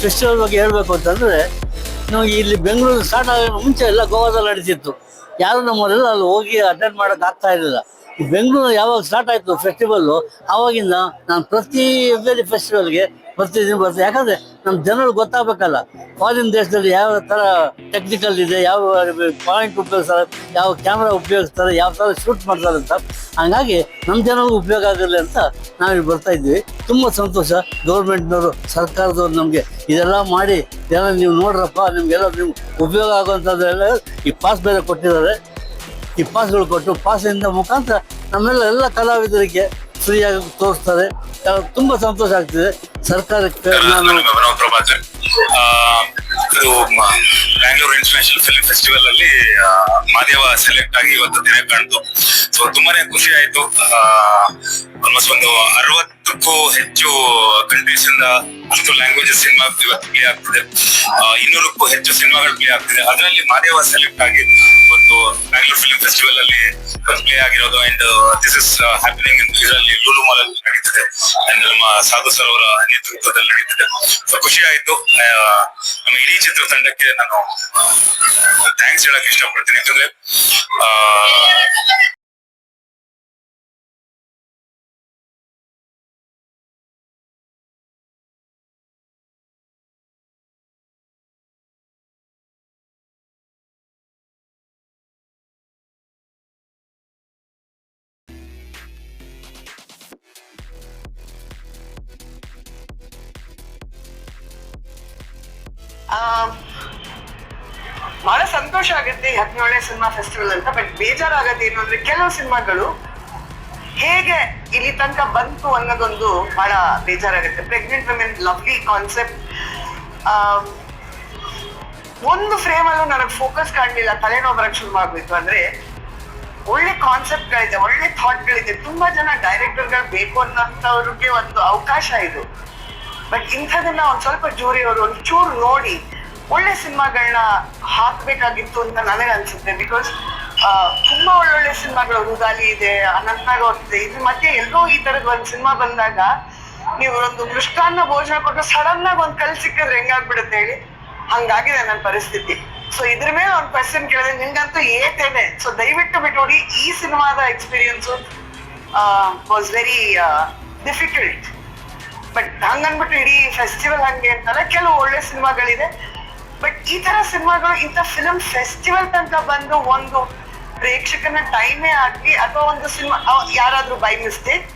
Festival ಬಗ್ಗೆ ಹೇಳಬೇಕು ಅಂತಂದರೆ, ನಮಗೆ ಇಲ್ಲಿ ಬೆಂಗಳೂರು ಸ್ಟಾರ್ಟ್ ಆಗೋ ಮುಂಚೆ ಎಲ್ಲ ಗೋವಾದಲ್ಲಿ ನಡೀತಿತ್ತು. ಯಾರು ನಮ್ಮವರೆಲ್ಲ ಅಲ್ಲಿ ಹೋಗಿ ಅಟೆಂಡ್ ಮಾಡೋಕೆ ಆಗ್ತಾ ಇರಲಿಲ್ಲ. ಈ ಬೆಂಗಳೂರು ಯಾವಾಗ ಸ್ಟಾರ್ಟ್ ಆಯಿತು ಫೆಸ್ಟಿವಲ್ಲು, ಆವಾಗಿಂದ ನಾನು ಪ್ರತಿ ಎವ್ರಿ ಫೆಸ್ಟಿವಲ್ಗೆ ಬರ್ತಿದ್ದೀನಿ ಬರ್ತೀನಿ. ಯಾಕಂದರೆ ನಮ್ಮ ಜನರು ಗೊತ್ತಾಗಬೇಕಲ್ಲ, ಫಾರಿನ್ ದೇಶದಲ್ಲಿ ಯಾವ ಥರ ಟೆಕ್ನಿಕಲ್ ಇದೆ, ಯಾವ ಪಾಯಿಂಟ್ ಉಪಯೋಗಿಸ್ತಾರೆ, ಯಾವ ಕ್ಯಾಮ್ರಾ ಉಪಯೋಗಿಸ್ತಾರೆ, ಯಾವ ಥರ ಶೂಟ್ ಮಾಡ್ತಾರೆ ಅಂತ. ಹಾಗಾಗಿ ನಮ್ಮ ಜನರಿಗೂ ಉಪಯೋಗ ಆಗಿರಲಿ ಅಂತ ನಾವಿಲ್ಲಿ ಬರ್ತಾ ಇದ್ವಿ. ತುಂಬ ಸಂತೋಷ. ಗೌರ್ಮೆಂಟ್ನವರು, ಸರ್ಕಾರದವ್ರು ನಮಗೆ ಇದೆಲ್ಲ ಮಾಡಿ ಎಲ್ಲ ನೀವು ನೋಡ್ರಪ್ಪ, ನಿಮಗೆಲ್ಲ ನೀವು ಉಪಯೋಗ ಆಗುವಂಥದ್ದೆಲ್ಲ ಈ ಪಾಸ್ ಬೇರೆ ಕೊಟ್ಟಿದ್ದಾರೆ. ಈ ಪಾಸ್ಗಳು ಕೊಟ್ಟು ಪಾಸಿಂದ ಮುಖಾಂತರ ನಮ್ಮೆಲ್ಲ ಕಲಾವಿದರಿಗೆ ಫ್ರೀಯಾಗಿ ತೋರಿಸ್ತಾರೆ. ತುಂಬ ಸಂತೋಷ ಆಗ್ತಿದೆ. ಸರ್ಕಾರಕ್ಕೆ ನಾನು ಇದು ಬ್ಯಾಂಗ್ಳೂರ್ ಇಂಟರ್ನ್ಯಾಷನಲ್ ಫಿಲ್ಮ್ ಫೆಸ್ಟಿವಲ್ ಅಲ್ಲಿ ಮಾದೇವ ಸೆಲೆಕ್ಟ್ ಆಗಿ ಇವತ್ತು ದಿನ ಕಾಣ್ತು. ಸೊ ತುಂಬಾನೇ ಖುಷಿ ಆಯ್ತು. ಆಲ್ಮೋಸ್ಟ್ ಒಂದು 60ಕ್ಕೂ ಹೆಚ್ಚು ಕಂಟ್ರೀಸ್ ಇಂದ 10 ಲ್ಯಾಂಗ್ವೇಜಸ್ ಸಿನಿಮಾ ಇವತ್ತು ಪ್ಲೇ ಆಗ್ತಿದೆ. 200ಕ್ಕೂ ಹೆಚ್ಚು ಸಿನಿಮಾಗಳು ಪ್ಲೇ ಆಗ್ತಿದೆ. ಅದರಲ್ಲಿ ಮಾದೇವ ಸೆಲೆಕ್ಟ್ ಆಗಿ ಇವತ್ತು ಬ್ಯಾಂಗ್ಳೂರ್ ಫಿಲ್ಮ್ ಫೆಸ್ಟಿವಲ್ ಅಲ್ಲಿ ಪ್ಲೇ ಆಗಿರೋದು. ಅಂಡ್ ದಿಸ್ ಇಸ್ ಹ್ಯಾಪನಿಂಗ್ ಇದರಲ್ಲಿ ಲೂಲು ಮಾಲ್ ಅಲ್ಲಿ ನಡೀತಿದೆ. ಅಂಡ್ ನಮ್ಮ ಸಾಧು ಸರ್ ಅವರ ನೇತೃತ್ವದಲ್ಲಿ ನಡೀತಿದೆ. ಸೊ ಖುಷಿ ಆಯ್ತು. ನಮ್ಮ ಇಡೀ ಚಿತ್ರತಂಡಕ್ಕೆ ನಾನು ಥ್ಯಾಂಕ್ಸ್ ಹೇಳಕ್ ಇಷ್ಟಪಡ್ತೀನಿ. ಯಾಕಂದ್ರೆ ಬಹಳ ಸಂತೋಷ ಆಗುತ್ತೆ 17ನೇ ಸಿನಿಮಾ ಫೆಸ್ಟಿವಲ್ ಅಂತ. ಬಟ್ ಬೇಜಾರಾಗತ್ತೆ ಏನು ಅಂದ್ರೆ, ಕೆಲವು ಸಿನಿಮಾಗಳು ಹೇಗೆ ಇಲ್ಲಿ ತನಕ ಬಂತು ಅನ್ನೋದೊಂದು ಬಹಳ ಬೇಜಾರಾಗುತ್ತೆ. Pregnant women, lovely concept. ಒಂದು ಫ್ರೇಮ್ ಅಲ್ಲೂ ನನಗೆ ಫೋಕಸ್ ಕಾಣಲಿಲ್ಲ, ತಲೆನೋವು ಬರಕ್ ಶುರು ಆಗ್ಬಿಟ್ಟು. ಅಂದ್ರೆ ಒಳ್ಳೆ ಕಾನ್ಸೆಪ್ಟ್ಗಳಿದೆ, ಒಳ್ಳೆ ಥಾಟ್ಗಳಿದೆ, ತುಂಬಾ ಜನ ಡೈರೆಕ್ಟರ್ಗಳು ಬೇಕು ಅನ್ನೋಂಥವ್ರಿಗೆ ಒಂದು ಅವಕಾಶ ಇದು. ಬಟ್ ಇಂಥದನ್ನ ಒಂದ್ ಸ್ವಲ್ಪ ಜೂರಿಯವರು ಒಂಚೂರು ನೋಡಿ ಒಳ್ಳೆ ಸಿನಿಮಾಗಳನ್ನ ಹಾಕ್ಬೇಕಾಗಿತ್ತು ಅಂತ ನನಗೆ ಅನ್ಸುತ್ತೆ. ಬಿಕಾಸ್ ತುಂಬಾ ಒಳ್ಳೊಳ್ಳೆ ಸಿನಿಮಾಗಳು, ರುದಾಲಿ ಇದೆ, ಅನಂತನಾಗ್ ಹೋಗ್ತಿದೆ. ಇದ್ರ ಮಧ್ಯೆ ಎಲ್ಲೋ ಈ ತರದ್ ಒಂದ್ ಸಿನಿಮಾ ಬಂದಾಗ ನೀವು ಒಂದು ಮೃಷ್ಟಾನ್ನ ಭೋಜನ ಕೊಟ್ಟು ಸಡನ್ ಆಗಿ ಒಂದ್ ಕಲ್ ಸಿಕ್ಕಿದ್ರೆ ಹೆಂಗಾಗ್ಬಿಡುತ್ತೆ ಹೇಳಿ. ಹಂಗಾಗಿದೆ ನನ್ನ ಪರಿಸ್ಥಿತಿ. ಸೊ ಇದ್ರ ಮೇಲೆ ಒಂದು ಕ್ವೆಶ್ಚನ್ ಕೇಳಿದ್ರೆ ನಿಮ್ಗಂತೂ ಏತೇನೆ. ಸೊ ದಯವಿಟ್ಟು ಬಿಟ್ಟು ನೋಡಿ, ಈ ಸಿನಿಮಾದ experience was very difficult. But ಹಂಗನ್ಬಿಟ್ಟು ಇಡೀ ಫೆಸ್ಟಿವಲ್ ಹಂಗೆ ಅಂತಲ್ಲ, ಕೆಲವು ಒಳ್ಳೆ ಸಿನಿಮಾಗಳಿದೆ. ಬಟ್ ಈ ತರ ಸಿನಿಮಾಗಳು ಇಂಥ ಫಿಲಮ್ ಫೆಸ್ಟಿವಲ್ ತನಕ ಬಂದು ಒಂದು ಪ್ರೇಕ್ಷಕನ ಟೈಮೇ ಆಗ್ಲಿ ಅಥವಾ ಒಂದು ಸಿನಿಮಾ ಯಾರಾದ್ರೂ ಬೈ ಮಿಸ್ಟೇಕ್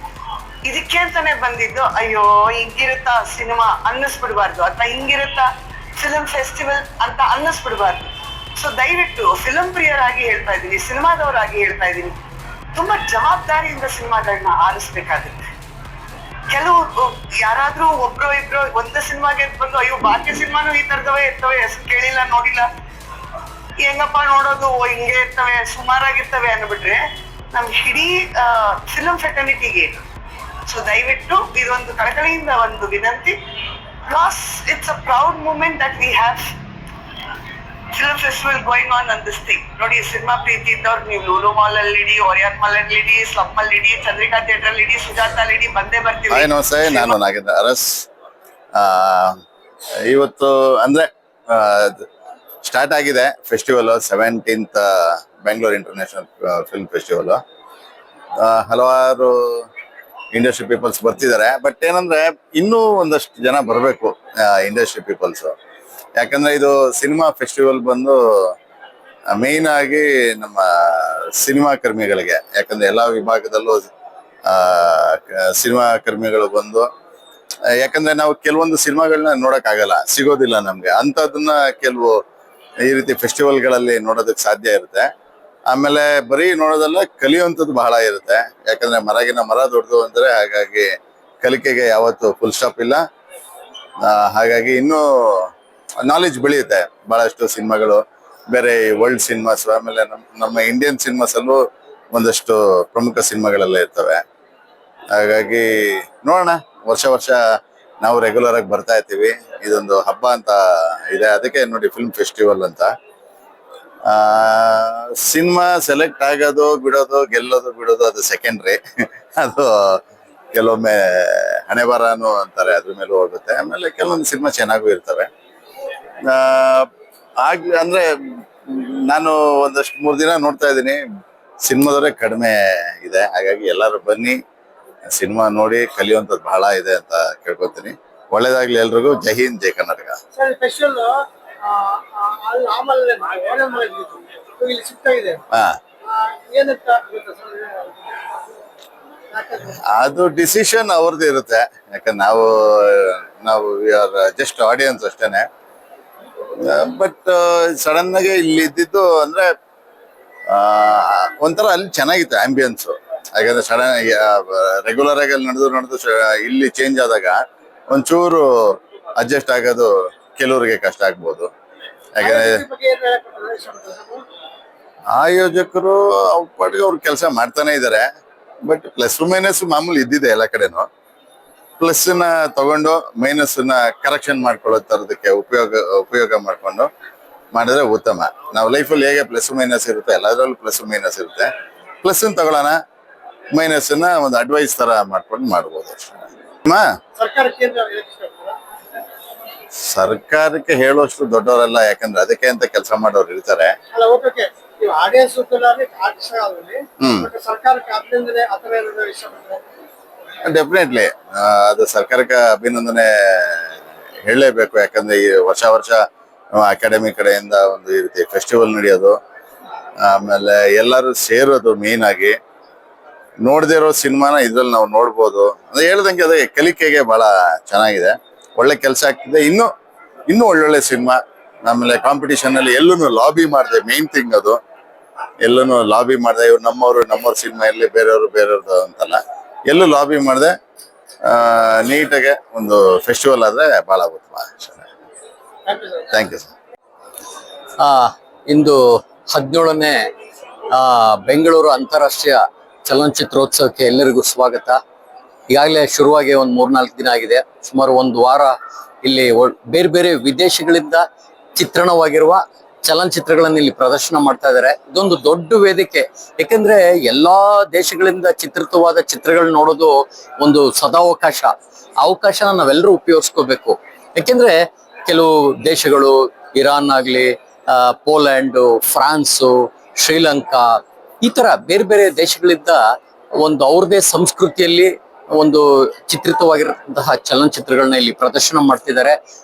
ಇದಕ್ಕೆ ಅಂತಾನೆ ಬಂದಿದ್ದು, ಅಯ್ಯೋ ಹಿಂಗಿರುತ್ತಾ ಸಿನಿಮಾ ಅನ್ನಿಸ್ಬಿಡ್ಬಾರ್ದು, ಅಥವಾ ಹಿಂಗಿರುತ್ತಾ ಫಿಲಮ್ ಫೆಸ್ಟಿವಲ್ ಅಂತ ಅನ್ನಿಸ್ಬಿಡ್ಬಾರ್ದು. ಸೊ ದಯವಿಟ್ಟು ಫಿಲಂ ಪ್ರಿಯರಾಗಿ ಹೇಳ್ತಾ ಇದ್ದೀನಿ, ಸಿನಿಮಾದವರಾಗಿ ಹೇಳ್ತಾ ಇದ್ದೀನಿ, ತುಂಬಾ ಜವಾಬ್ದಾರಿಯಿಂದ ಸಿನಿಮಾಗಳನ್ನ ಆರಿಸ್ಬೇಕಾಗುತ್ತೆ. ಕೆಲವು ಯಾರಾದ್ರೂ ಒಬ್ರು ಇಬ್ರು ಒಂದೇ ಸಿನಿಮಾಗೆ ಬಂದು ಅಯ್ಯೋ ಬಾಕಿ ಸಿನಿಮಾನು ಈ ತರದವೇ ಇರ್ತವೆ, ಹೆಸರು ಕೇಳಿಲ್ಲ ನೋಡಿಲ್ಲ, ಹೆಂಗಪ್ಪ ನೋಡೋದು ಹಿಂಗೆ ಇರ್ತವೆ, ಸುಮಾರಾಗಿರ್ತವೆ ಅಂದ್ಬಿಟ್ರೆ ನಮ್ ಇಡೀ ಫಿಲಂ ಫೆಟರ್ನಿಟಿಗೆ. ಸೊ ದಯವಿಟ್ಟು ಇದೊಂದು ಕಳಕಳಿಯಿಂದ ಒಂದು ವಿನಂತಿ. Plus it's a proud moment that we have film festival going on this thing. ನೋಡಿ, ಸಿನಿಮಾ ಪ್ರೀತಿ ಇದ್ದವ್ರು ನೀವು ಲೂಲು ಮಾಲ್ ಅಲ್ಲಿ ಇಡಿ, ಒರಿಯನ್ ಮಾಲ್ ಅಲ್ಲಿ ಇಡಿ, ಸ್ಲಮ್ ಅಲ್ಲಿ ಇಡಿ, ಚಂದ್ರಿಕಾ ಥಿಯೇಟರ್ ಅಲ್ಲಿ ಇಡಿ, ಸುಜಾತ ಅಲ್ಲಿ ಇಡಿ, ಬಂದೇ ಬರ್ತೀವಿ. ಹಾಯ್ ನಮಸ್ತೆ, ನಾನು ನಾಗೇಂದ್ರ ಅರಸ್. ಇವತ್ತು ಅಂದ್ರೆ ಸ್ಟಾರ್ಟ್ ಆಗಿದೆ festival, 17th Bengaluru international film festival. ಹಲವಾರು ಇಂಡಸ್ಟ್ರಿ ಪೀಪಲ್ಸ್ ಬರ್ತಿದ್ದಾರೆ. ಬಟ್ ಏನಂದ್ರೆ ಇನ್ನೂ ಒಂದಷ್ಟು ಜನ ಬರಬೇಕು ಇಂಡಸ್ಟ್ರಿ ಪೀಪಲ್ಸ್. ಯಾಕಂದ್ರೆ ಇದು ಸಿನಿಮಾ ಫೆಸ್ಟಿವಲ್ ಬಂದು ಮೇನ್ ಆಗಿ ನಮ್ಮ ಸಿನಿಮಾ ಕರ್ಮಿಗಳಿಗೆ, ಯಾಕಂದ್ರೆ ಎಲ್ಲಾ ವಿಭಾಗದಲ್ಲೂ ಸಿನಿಮಾ ಕರ್ಮಿಗಳು ಬಂದು, ಯಾಕಂದ್ರೆ ನಾವು ಕೆಲವೊಂದು ಸಿನಿಮಾಗಳನ್ನ ನೋಡಕ್ ಆಗಲ್ಲ, ಸಿಗೋದಿಲ್ಲ ನಮ್ಗೆ. ಅಂತದನ್ನ ಕೆಲವು ಈ ರೀತಿ ಫೆಸ್ಟಿವಲ್ಗಳಲ್ಲಿ ನೋಡೋದಕ್ಕೆ ಸಾಧ್ಯ ಇರುತ್ತೆ. ಆಮೇಲೆ ಬರೀ ನೋಡೋದಲ್ಲ, ಕಲಿಯುವಂಥದ್ದು ಬಹಳ ಇರುತ್ತೆ. ಯಾಕಂದ್ರೆ ಮರಗಿನ ಮರ ದೊಡ್ಡದು ಅಂದ್ರೆ, ಹಾಗಾಗಿ ಕಲಿಕೆಗೆ ಯಾವತ್ತು ಫುಲ್ ಸ್ಟಾಪ್ ಇಲ್ಲ. ಹಾಗಾಗಿ ಇನ್ನೂ ನಾಲೆಜ್ ಬೆಳೆಯುತ್ತೆ. ಬಹಳಷ್ಟು ಸಿನಿಮಾಗಳು, ಬೇರೆ ವರ್ಲ್ಡ್ ಸಿನಿಮಾಸ್, ಆಮೇಲೆ ನಮ್ಮ ಇಂಡಿಯನ್ ಸಿನಿಮಾಸ್ ಅಲ್ಲೂ ಒಂದಷ್ಟು ಪ್ರಮುಖ ಸಿನಿಮಾಗಳೆಲ್ಲ ಇರ್ತವೆ. ಹಾಗಾಗಿ ನೋಡೋಣ, ವರ್ಷ ನಾವು ರೆಗ್ಯುಲರ್ ಆಗಿ ಬರ್ತಾ ಇರ್ತೀವಿ. ಇದೊಂದು ಹಬ್ಬ ಅಂತ ಇದೆ, ಅದಕ್ಕೆ ನೋಡಿ ಫಿಲ್ಮ್ ಫೆಸ್ಟಿವಲ್ ಅಂತ. ಸಿನಿಮಾ ಸೆಲೆಕ್ಟ್ ಆಗೋದು ಬಿಡೋದು, ಗೆಲ್ಲೋದು ಬಿಡೋದು ಅದು ಸೆಕೆಂಡ್ರಿ. ಅದು ಕೆಲವೊಮ್ಮೆ ಹಣೆ ಬರನು ಅಂತಾರೆ, ಅದ್ರ ಮೇಲೂ ಹೋಗುತ್ತೆ. ಆಮೇಲೆ ಕೆಲವೊಂದು ಸಿನಿಮಾ ಚೆನ್ನಾಗೂ ಇರ್ತವೆ. ಅಂದ್ರೆ ನಾನು ಒಂದಷ್ಟು 3 ದಿನ ನೋಡ್ತಾ ಇದ್ದೀನಿ, ಸಿನಿಮಾದವರೇ ಕಡಿಮೆ ಇದೆ. ಹಾಗಾಗಿ ಎಲ್ಲರೂ ಬನ್ನಿ, ಸಿನಿಮಾ ನೋಡಿ ಕಲಿಯುವಂಥದ್ದು ಬಹಳ ಇದೆ ಅಂತ ಕೇಳ್ಕೊತೀನಿ. ಒಳ್ಳೇದಾಗ್ಲಿ ಎಲ್ರಿಗೂ. ಜೈ ಹಿಂದ್, ಜೈ ಕರ್ನಾಟಕ. ಹಾ, ಅದು ಡಿಸಿಷನ್ ಅವ್ರದ್ದು ಇರುತ್ತೆ. ಯಾಕಂದ್ರೆ ನಾವು ಜಸ್ಟ್ ಆಡಿಯನ್ಸ್ ಅಷ್ಟೇನೆ. ಬಟ್ ಸಡನ್ ಆಗಿ ಇಲ್ಲಿ ಇದ್ದಿದ್ದು ಅಂದ್ರೆ ಒಂಥರ ಅಲ್ಲಿ ಚೆನ್ನಾಗಿತ್ತು ಆಂಬಿಯನ್ಸ್. ಯಾಕಂದ್ರೆ ಸಡನ್ ರೆಗ್ಯುಲರ್ ಆಗಿ ಅಲ್ಲಿ ನಡೆದು ಇಲ್ಲಿ ಚೇಂಜ್ ಆದಾಗ ಒಂಚೂರು ಅಡ್ಜಸ್ಟ್ ಆಗೋದು ಕೆಲವರಿಗೆ ಕಷ್ಟ ಆಗ್ಬೋದು. ಯಾಕಂದ್ರೆ ಆಯೋಜಕರು ಅವ್ರ ಪಾಟಿಗೆ ಅವ್ರ ಕೆಲಸ ಮಾಡ್ತಾನೆ ಇದ್ದಾರೆ. ಬಟ್ ಪ್ಲಸ್ ಮೈನಸ್ ಮಾಮೂಲಿ ಇದ್ದಿದೆ ಎಲ್ಲ ಕಡೆನು. ಪ್ಲಸ್ ನ ತಗೊಂಡು ಮೈನಸ್ ನ ಕರೆಕ್ಷನ್ ಮಾಡ್ಕೊಳ್ಳೋ ತರದಕ್ಕೆ ಉಪಯೋಗ ಮಾಡ್ಕೊಂಡು ಮಾಡಿದ್ರೆ ಉತ್ತಮ. ನಾವು ಲೈಫಲ್ಲಿ ಹೇಗೆ ಪ್ಲಸ್ ಮೈನಸ್ ಇರುತ್ತೆ, ಎಲ್ಲದರಲ್ಲೂ ಪ್ಲಸ್ ಮೈನಸ್ ಇರುತ್ತೆ. ಪ್ಲಸ್ ತಗೊಳ್ಳೋಣ, ಮೈನಸ್ ನ ಒಂದು ಅಡ್ವೈಸ್ ತರ ಮಾಡ್ಕೊಂಡು ಮಾಡ್ಬೋದು ಅಷ್ಟೇ. ಸರ್ಕಾರಕ್ಕೆ ಹೇಳುವಷ್ಟು ದೊಡ್ಡವರಲ್ಲ, ಯಾಕಂದ್ರೆ ಅದಕ್ಕೆ ಅಂತ ಕೆಲಸ ಮಾಡೋರು ಇರ್ತಾರೆ. ಡೆಫಿನೆಟ್ಲಿ ಅದು ಸರ್ಕಾರಕ್ಕೆ ಅಭಿನಂದನೆ ಹೇಳಲೇಬೇಕು. ಯಾಕಂದ್ರೆ ಈ ವರ್ಷ ಅಕಾಡೆಮಿ ಕಡೆಯಿಂದ ಒಂದು ಈ ರೀತಿ ಫೆಸ್ಟಿವಲ್ ನಡೆಯೋದು, ಆಮೇಲೆ ಎಲ್ಲರೂ ಸೇರೋದು, ಮೇನ್ ಆಗಿ ನೋಡದೇ ಇರೋ ಸಿನಿಮಾನ ಇದ್ರಲ್ಲಿ ನಾವು ನೋಡ್ಬೋದು. ಅದು ಹೇಳ್ದಂಗೆ ಅದೇ ಕಲಿಕೆಗೆ ಬಹಳ ಚೆನ್ನಾಗಿದೆ, ಒಳ್ಳೆ ಕೆಲಸ ಆಗ್ತಿದೆ. ಇನ್ನೂ ಒಳ್ಳೊಳ್ಳೆ ಸಿನಿಮಾ. ಆಮೇಲೆ ಕಾಂಪಿಟಿಷನ್ ಅಲ್ಲಿ ಎಲ್ಲೂ ಲಾಬಿ ಮಾಡಿದೆ, ಮೇನ್ ಥಿಂಗ್ ಅದು. ಎಲ್ಲೂ ಲಾಬಿ ಮಾಡಿದೆ, ಇವ್ರು ನಮ್ಮವ್ರ ಸಿನಿಮಾ ಇರಲಿ, ಬೇರೆಯವ್ರದ್ದು ಅಂತಲ್ಲ, ಎಲ್ಲೂ ಲಾಬಿ ಮಾಡಿದೆ. ನೀಟಾಗೆ ಒಂದು ಫೆಸ್ಟಿವಲ್ ಆದ್ರೆ ಬಹಳ ಉತ್ತಮ. Thank you sir. ಇಂದು 17ನೇ ಬೆಂಗಳೂರು ಅಂತಾರಾಷ್ಟ್ರೀಯ ಚಲನಚಿತ್ರೋತ್ಸವಕ್ಕೆ ಎಲ್ಲರಿಗೂ ಸ್ವಾಗತ. ಈಗಾಗಲೇ ಶುರುವಾಗಿ ಒಂದು 3-4 ದಿನ ಆಗಿದೆ. ಸುಮಾರು 1 ವಾರ ಇಲ್ಲಿ ಬೇರೆ ಬೇರೆ ವಿದೇಶಗಳಿಂದ ಚಿತ್ರಣವಾಗಿರುವ ಚಲನಚಿತ್ರಗಳನ್ನು ಇಲ್ಲಿ ಪ್ರದರ್ಶನ ಮಾಡ್ತಾ ಇದ್ದಾರೆ. ಇದೊಂದು ದೊಡ್ಡ ವೇದಿಕೆ. ಯಾಕಂದ್ರೆ ಎಲ್ಲಾ ದೇಶಗಳಿಂದ ಚಿತ್ರಿತವಾದ ಚಿತ್ರಗಳು ನೋಡೋದು ಒಂದು ಅವಕಾಶನ ನಾವೆಲ್ಲರೂ ಉಪಯೋಗಿಸ್ಕೋಬೇಕು. ಯಾಕೆಂದ್ರೆ ಕೆಲವು ದೇಶಗಳು, ಇರಾನ್ ಆಗ್ಲಿ, ಪೋಲ್ಯಾಂಡ್, ಫ್ರಾನ್ಸು, ಶ್ರೀಲಂಕಾ, ಈ ತರ ಬೇರೆ ಬೇರೆ ದೇಶಗಳಿಂದ ಒಂದು ಅವ್ರದೇ ಸಂಸ್ಕೃತಿಯಲ್ಲಿ ಒಂದು ಚಿತ್ರಿತವಾಗಿರುವಂತಹ ಚಲನಚಿತ್ರಗಳನ್ನ ಇಲ್ಲಿ ಪ್ರದರ್ಶನ ಮಾಡ್ತಿದ್ದಾರೆ.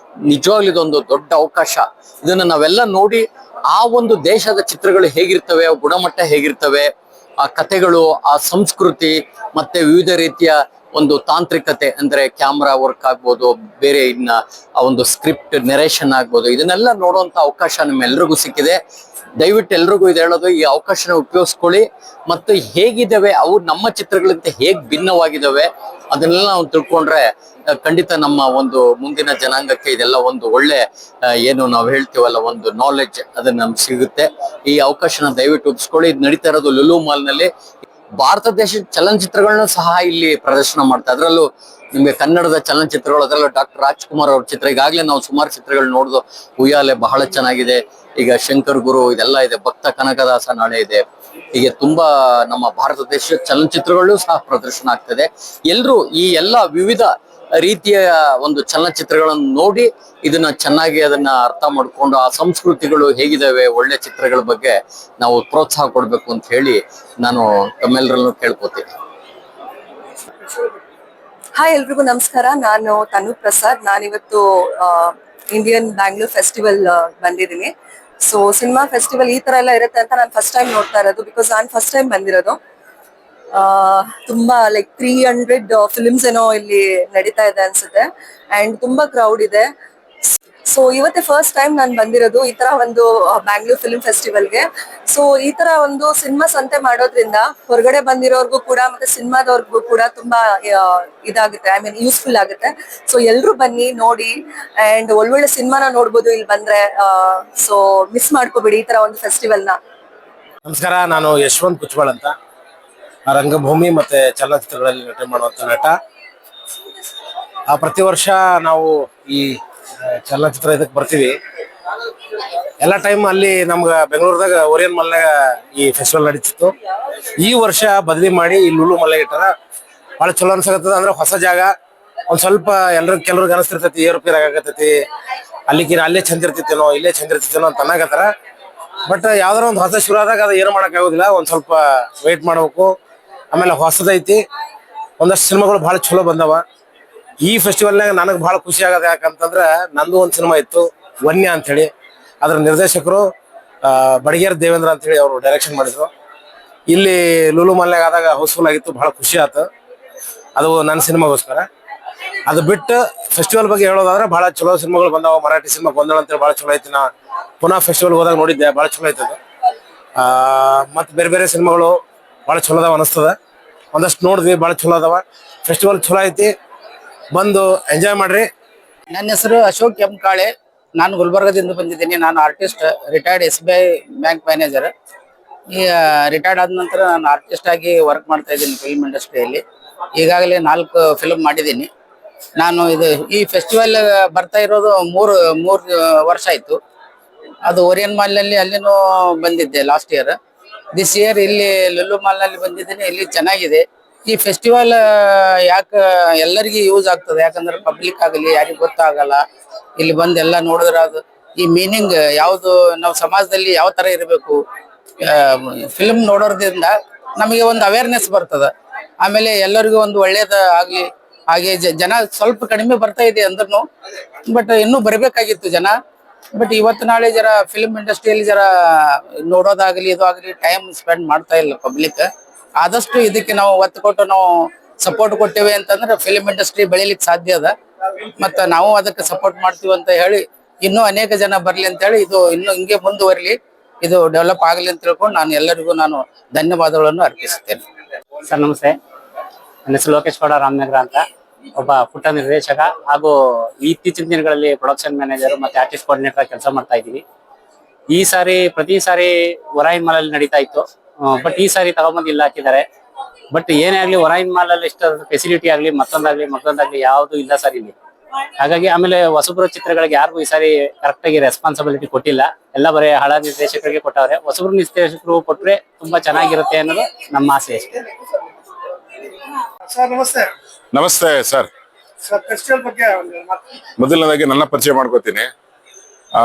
ನಿಜವಾಗ್ಲೂ ಇದೊಂದು ದೊಡ್ಡ ಅವಕಾಶ. ಇದನ್ನ ನಾವೆಲ್ಲ ನೋಡಿ ಆ ಒಂದು ದೇಶದ ಚಿತ್ರಗಳು ಹೇಗಿರ್ತವೆ, ಗುಣಮಟ್ಟ ಹೇಗಿರ್ತವೆ, ಆ ಕಥೆಗಳು, ಆ ಸಂಸ್ಕೃತಿ, ಮತ್ತೆ ವಿವಿಧ ರೀತಿಯ ಒಂದು ತಾಂತ್ರಿಕತೆ ಅಂದ್ರೆ ಕ್ಯಾಮ್ರಾ ವರ್ಕ್ ಆಗ್ಬೋದು, ಬೇರೆ ಆ ಒಂದು ಸ್ಕ್ರಿಪ್ಟ್ ನೆರೇಷನ್ ಆಗ್ಬೋದು, ಇದನ್ನೆಲ್ಲ ನೋಡುವಂತ ಅವಕಾಶ ನಮ್ಮೆಲ್ರಿಗೂ ಸಿಕ್ಕಿದೆ. ದಯವಿಟ್ಟು ಎಲ್ರಿಗೂ ಇದು ಹೇಳೋದು, ಈ ಅವಕಾಶನ ಉಪಯೋಗಿಸ್ಕೊಳ್ಳಿ. ಮತ್ತು ಹೇಗಿದ್ದಾವೆ ಅವು ನಮ್ಮ ಚಿತ್ರಗಳಿಂದ ಹೇಗ್ ಭಿನ್ನವಾಗಿದ್ದಾವೆ ಅದನ್ನೆಲ್ಲ ನಾವು ತಿಳ್ಕೊಂಡ್ರೆ ಖಂಡಿತ ನಮ್ಮ ಒಂದು ಮುಂದಿನ ಜನಾಂಗಕ್ಕೆ ಇದೆಲ್ಲ ಒಂದು ಒಳ್ಳೆ ಏನು ನಾವು ಹೇಳ್ತೀವಲ್ಲ ಒಂದು ನಾಲೆಡ್ಜ್ ಅದನ್ನ ನಮ್ಗೆ ಸಿಗುತ್ತೆ. ಈ ಅವಕಾಶನ ದಯವಿಟ್ಟು ಉಪಯೋಗಿಸ್ಕೊಳ್ಳಿ. ಇದು ನಡೀತಾ ಇರೋದು ಲುಲು ಮಾಲ್ ನಲ್ಲಿ. ಭಾರತ ದೇಶದ ಚಲನಚಿತ್ರಗಳನ್ನ ಸಹ ಇಲ್ಲಿ ಪ್ರದರ್ಶನ ಮಾಡ್ತಾರೆ. ಅದರಲ್ಲೂ ನಿಮ್ಗೆ ಕನ್ನಡದ ಚಲನಚಿತ್ರಗಳು, ಅದರಲ್ಲೂ ಡಾಕ್ಟರ್ ರಾಜ್ಕುಮಾರ್ ಅವ್ರ ಚಿತ್ರ, ಈಗಾಗಲೇ ನಾವು ಸುಮಾರು ಚಿತ್ರಗಳು ನೋಡ್ದು. ಉಯ್ಯಾಲೆ ಬಹಳ ಚೆನ್ನಾಗಿದೆ, ಈಗ ಶಂಕರ್ ಗುರು ಇದೆಲ್ಲ ಇದೆ, ಭಕ್ತ ಕನಕದಾಸ ನಾಳೆ ಇದೆ. ಹೀಗೆ ತುಂಬಾ ನಮ್ಮ ಭಾರತ ದೇಶದ ಚಲನಚಿತ್ರಗಳು ಸಹ ಪ್ರದರ್ಶನ ಆಗ್ತದೆ. ಎಲ್ರು ಈ ಎಲ್ಲ ವಿವಿಧ ರೀತಿಯ ಒಂದು ಚಲನಚಿತ್ರಗಳನ್ನು ನೋಡಿ ಇದನ್ನ ಚೆನ್ನಾಗಿ ಅದನ್ನ ಅರ್ಥ ಮಾಡ್ಕೊಂಡು ಆ ಸಂಸ್ಕೃತಿಗಳು ಹೇಗಿದಾವೆ, ಒಳ್ಳೆ ಚಿತ್ರಗಳ ಬಗ್ಗೆ ನಾವು ಪ್ರೋತ್ಸಾಹ ಕೊಡ್ಬೇಕು ಅಂತ ಹೇಳಿ ನಾನು ತಮ್ಮೆಲ್ಲರಲ್ಲೂ ಕೇಳ್ಕೊತೀನಿ. ಹಾಯ್, ಎಲ್ರಿಗೂ ನಮಸ್ಕಾರ. ನಾನು ತನು ಪ್ರಸಾದ್. ನಾನಿವತ್ತು ಇಂಡಿಯನ್ ಬ್ಯಾಂಗ್ಳೂರ್ ಫೆಸ್ಟಿವಲ್ ಬಂದಿದ್ದೀನಿ. ಸೊ ಸಿನಿಮಾ ಫೆಸ್ಟಿವಲ್ ಈ ತರ ಎಲ್ಲ ಇರುತ್ತೆ ಅಂತ ನಾನು ಫಸ್ಟ್ ಟೈಮ್ ನೋಡ್ತಾ ಇರೋದು. ಬಿಕಾಸ್ ನಾನು ಫಸ್ಟ್ ಟೈಮ್ ಬಂದಿರೋದು. ತುಂಬಾ ಲೈಕ್ 300 ಫಿಲ್ಮ್ಸ್ ಏನೋ ಇಲ್ಲಿ ನಡೀತಾ ಇದೆ ಅನ್ಸುತ್ತೆ. ಅಂಡ್ ತುಂಬಾ ಕ್ರೌಡ್ ಇದೆ. ಸೊ ಇವತ್ತೇ ಫಸ್ಟ್ ಟೈಮ್ ನಾನು ಬಂದಿರೋದು ಈ ತರ ಒಂದು ಬ್ಯಾಂಗ್ಳೂರ್ ಫಿಲ್ಮ್ ಫೆಸ್ಟಿವಲ್ಗೆ. ಸೊ ಈ ತರ ಒಂದು ಸಿನಿಮಾ ಸಂತೆ ಮಾಡೋದ್ರಿಂದ ಹೊರಗಡೆ ಬಂದಿರೋರ್ಗೂ ಕೂಡ ಮತ್ತೆ ಸಿನಿಮಾದವ್ರಿಗೂ ಕೂಡ ತುಂಬಾ ಇದಾಗುತ್ತೆ, ಐ ಮೀನ್ ಯೂಸ್ಫುಲ್ ಆಗುತ್ತೆ. ಸೊ ಎಲ್ರು ಬನ್ನಿ, ನೋಡಿ ಅಂಡ್ ಒಳ್ಳೊಳ್ಳೆ ಸಿನಿಮಾನ ನೋಡ್ಬೋದು ಇಲ್ಲಿ ಬಂದ್ರೆ. ಸೊ ಮಿಸ್ ಮಾಡ್ಕೋಬೇಡಿ ಈ ತರ ಒಂದು ಫೆಸ್ಟಿವಲ್ನ. ನಮಸ್ಕಾರ, ನಾನು ಯಶವಂತ್ ಕುಚ್ಬಾಳ್ ಅಂತ, ರಂಗಭೂಮಿ ಮತ್ತೆ ಚಲನಚಿತ್ರಗಳಲ್ಲಿ ನಟನೆ ಮಾಡುವಂತ ನಟ. ಪ್ರತಿ ವರ್ಷ ನಾವು ಈ ಚಲನಚಿತ್ರ ಇದಕ್ಕೆ ಬರ್ತೀವಿ. ಎಲ್ಲ ಟೈಮ್ ಅಲ್ಲಿ ನಮ್ಗೆ ಬೆಂಗಳೂರದಾಗ ಓರಿಯನ್ ಮಾಲ್ನಾಗ ಈ ಫೆಸ್ಟಿವಲ್ ನಡೀತಿತ್ತು. ಈ ವರ್ಷ ಬದಲಿ ಮಾಡಿ ಈ ಲುಲು ಮಾಲ್ನಾಗ ಇಟ್ಟಾರ. ಭಾಳ ಚಲೋ ಅನ್ಸಕತ್ತದ. ಅಂದ್ರೆ ಹೊಸ ಜಾಗ, ಒಂದ್ ಸ್ವಲ್ಪ ಕೆಲವ್ರಿಗೆ ಅನಿಸ್ತಿರ್ತೈತಿ ಏರುಪೇರ್ ಆಗತೈತಿ, ಅಲ್ಲೇ ಚಂದ ಇರ್ತಿತ್ತೇನೋ, ಇಲ್ಲೇ ಚಂದ ಇರ್ತಿತ್ತೇನೋ ಅಂತ ಅನ್ನಕತ್ತಾರ. ಬಟ್ ಯಾವ್ದಾರ ಒಂದು ಹೊಸ ಶುರು ಆದಾಗ ಅದು ಏನು ಮಾಡಕ್ ಆಗೋದಿಲ್ಲ, ಒಂದ್ ಸ್ವಲ್ಪ ವೇಟ್ ಮಾಡ್ಬೇಕು. ಆಮೇಲೆ ಹೊಸದೈತಿ, ಒಂದಷ್ಟು ಸಿನಿಮಾಗಳು ಭಾಳ ಚಲೋ ಬಂದವ. ಈ ಫೆಸ್ಟಿವಲ್ನಾಗ ನನಗೆ ಭಾಳ ಖುಷಿ ಆಗದ. ಯಾಕಂತಂದ್ರೆ ನಂದು ಒಂದು ಸಿನಿಮಾ ಇತ್ತು, ವನ್ಯ ಅಂತ ಹೇಳಿ. ಅದ್ರ ನಿರ್ದೇಶಕರು ಬಡಗೇರ್ ದೇವೇಂದ್ರ ಅಂತ ಹೇಳಿ ಅವರು ಡೈರೆಕ್ಷನ್ ಮಾಡಿದ್ರು. ಇಲ್ಲಿ ಲೂಲು ಮಾಲ್ನಾಗ ಆದಾಗ ಹೌಸ್ಫುಲ್ ಆಗಿತ್ತು, ಬಹಳ ಖುಷಿ ಆಯ್ತು. ಅದು ನನ್ನ ಸಿನಿಮಾಗೋಸ್ಕರ. ಅದು ಬಿಟ್ಟು ಫೆಸ್ಟಿವಲ್ ಬಗ್ಗೆ ಹೇಳೋದಾದ್ರೆ ಬಹಳ ಚಲೋ ಸಿನಿಮಾಗಳು ಬಂದಾವ. ಮರಾಠಿ ಸಿನಿಮಾ ಗೊಂದಳ ಅಂತೇಳಿ ಭಾಳ ಚಲೋ ಐತಿ. ನಾ ಪುನಃ ಫೆಸ್ಟಿವಲ್ ಹೋದಾಗ ನೋಡಿದ್ದೆ, ಭಾಳ ಚಲೋ ಐತದ. ಮತ್ತು ಬೇರೆ ಬೇರೆ ಸಿನಿಮಾಗಳು ಭಾಳ ಚಲೋ ಅದಾವ ಅನಿಸ್ತದ. ಒಂದಷ್ಟು ನೋಡಿದ್ವಿ, ಭಾಳ ಚಲೋ ಅದಾವ. ಫೆಸ್ಟಿವಲ್ ಚಲೋ ಐತಿ, ಬಂದು ಎಂಜಾಯ್ ಮಾಡ್ರಿ. ನನ್ನ ಹೆಸರು ಅಶೋಕ್ ಕೆಂಕಾಳೆ. ನಾನು ಗುಲ್ಬರ್ಗದಿಂದ ಬಂದಿದ್ದೀನಿ. ನಾನು artist, retired SBI bank manager. ಈ ರಿಟೈರ್ಡ್ ಆದ ನಂತರ ನಾನು ಆರ್ಟಿಸ್ಟ್ ಆಗಿ ವರ್ಕ್ ಮಾಡ್ತಾ ಇದ್ದೀನಿ ಫಿಲ್ಮ್ ಇಂಡಸ್ಟ್ರಿಯಲ್ಲಿ. ಈಗಾಗಲೇ 4 ಫಿಲ್ಮ್ ಮಾಡಿದ್ದೀನಿ ನಾನು. ಈ ಫೆಸ್ಟಿವಲ್ ಬರ್ತಾ ಇರೋದು ಮೂರು ವರ್ಷ ಆಯ್ತು. ಅದು ಓರಿಯನ್ ಮಾಲ್ನಲ್ಲಿ ಅಲ್ಲಿನೂ ಬಂದಿದ್ದೆ ಲಾಸ್ಟ್ ಇಯರ್. ದಿಸ್ ಇಯರ್ ಇಲ್ಲಿ ಲುಲು ಮಾಲ್ನಲ್ಲಿ ಬಂದಿದ್ದೀನಿ. ಇಲ್ಲಿ ಚೆನ್ನಾಗಿದೆ. ಈ ಫೆಸ್ಟಿವಲ್ ಯಾಕೆ ಎಲ್ಲರಿಗೂ ಯೂಸ್ ಆಗ್ತದೆ, ಯಾಕಂದ್ರೆ ಪಬ್ಲಿಕ್ ಆಗಲಿ ಯಾರಿಗೂ ಗೊತ್ತಾಗಲ್ಲ. ಇಲ್ಲಿ ಬಂದು ಎಲ್ಲ ನೋಡಿದ್ರೆ ಅದು ಈ ಮೀನಿಂಗ್ ಯಾವುದು, ನಾವು ಸಮಾಜದಲ್ಲಿ ಯಾವ ತರ ಇರಬೇಕು, ಫಿಲ್ಮ್ ನೋಡೋದ್ರಿಂದ ನಮಗೆ ಒಂದು ಅವೇರ್ನೆಸ್ ಬರ್ತದೆ. ಆಮೇಲೆ ಎಲ್ಲರಿಗೂ ಒಂದು ಒಳ್ಳೇದ ಆಗ್ಲಿ. ಹಾಗೆ ಜನ ಸ್ವಲ್ಪ ಕಡಿಮೆ ಬರ್ತಾ ಇದೆ ಅಂದ್ರೂ, ಬಟ್ ಇನ್ನೂ ಬರಬೇಕಾಗಿತ್ತು ಜನ. ಬಟ್ ಇವತ್ತು ನಾಳೆ ಜರ ಫಿಲ್ಮ್ ಇಂಡಸ್ಟ್ರಿಯಲ್ಲಿ ಜರ ನೋಡೋದಾಗ್ಲಿ ಇದು ಆಗಲಿ ಟೈಮ್ ಸ್ಪೆಂಡ್ ಮಾಡ್ತಾ ಇಲ್ಲ ಪಬ್ಲಿಕ್. ಆದಷ್ಟು ಇದಕ್ಕೆ ನಾವು ಒತ್ತು ಕೊಟ್ಟು ನಾವು ಸಪೋರ್ಟ್ ಕೊಟ್ಟೇವೆ ಅಂತಂದ್ರೆ ಫಿಲ್ಮ್ ಇಂಡಸ್ಟ್ರಿ ಬೆಳಿಲಿಕ್ಕೆ ಸಾಧ್ಯ ಅದ. ಮತ್ತೆ ನಾವು ಅದಕ್ಕೆ ಸಪೋರ್ಟ್ ಮಾಡ್ತೀವಿ ಅಂತ ಹೇಳಿ ಇನ್ನೂ ಅನೇಕ ಜನ ಬರ್ಲಿ ಅಂತ ಹೇಳಿ, ಇದು ಇನ್ನು ಹಿಂಗೆ ಮುಂದುವರಿಲಿ, ಇದು ಡೆವಲಪ್ ಆಗಲಿ ಅಂತ ತಿಳ್ಕೊಂಡು ನಾನು ಎಲ್ಲರಿಗೂ ನಾನು ಧನ್ಯವಾದಗಳನ್ನು ಅರ್ಪಿಸುತ್ತೇನೆ. ಸರ್ ನಮಸ್ತೆ, ನನ್ನ ಹೆಸರು ಲೋಕೇಶ್ ಗೌಡ ರಾಮನಗರ ಅಂತ, ಒಬ್ಬ ಪುಟ್ಟ ನಿರ್ದೇಶಕ ಹಾಗೂ ಇತ್ತೀಚಿನ ದಿನಗಳಲ್ಲಿ ಪ್ರೊಡಕ್ಷನ್ ಮ್ಯಾನೇಜರ್ ಮತ್ತೆ ಆರ್ಟಿಸ್ಟ್ ಕೋಆರ್ಡಿನೇಟರ್ ಕೆಲಸ ಮಾಡ್ತಾ ಇದ್ದೀವಿ. ಈ ಸಾರಿ ಪ್ರತಿ ಸಾರಿ ಒರಾಯಿನ್ ಮಾಲ್ ಅಲ್ಲಿ ನಡೀತಾ ಇತ್ತು, ಬಟ್ ಈ ಸಾರಿ ತಗೊಂಬಂದು ಇಲ್ಲ ಹಾಕಿದ್ದಾರೆ. ಬಟ್ ಏನೇ ಆಗ್ಲಿ ಒರಾಯಿನ್ ಮಾಲ್ ಅಲ್ಲಿ ಇಷ್ಟ ಫೆಸಿಲಿಟಿ ಆಗ್ಲಿ ಮತ್ತೊಂದಾಗ್ಲಿ ಯಾವ್ದು ಇಲ್ಲ ಸರ್ ಇಲ್ಲಿ. ಹಾಗಾಗಿ ಆಮೇಲೆ ಹೊಸಬ್ರು ಚಿತ್ರಗಳಿಗೆ ಯಾರಿಗೂ ಈ ಸಾರಿ ಕರೆಕ್ಟ್ ಆಗಿ ರೆಸ್ಪಾನ್ಸಿಬಿಲಿಟಿ ಕೊಟ್ಟಿಲ್ಲ. ಎಲ್ಲ ಬರೀ ಹಳ ನಿರ್ದೇಶಕರಿಗೆ ಕೊಟ್ಟವ್ರೆ. ಹೊಸಬ್ರು ನಿರ್ದೇಶಕರು ಕೊಟ್ರೆ ತುಂಬಾ ಚೆನ್ನಾಗಿರುತ್ತೆ ಅನ್ನೋದು ನಮ್ಮ ಆಸೆ ಅಷ್ಟೇ. ಸರ್ ನಮಸ್ತೆ. ನಮಸ್ತೆ ಸರ್. ಫೆಸ್ಟಿವಲ್ ಬಗ್ಗೆ ಮೊದಲನೇದಾಗಿ ನನ್ನ ಪರಿಚಯ ಮಾಡ್ಕೋತೀನಿ.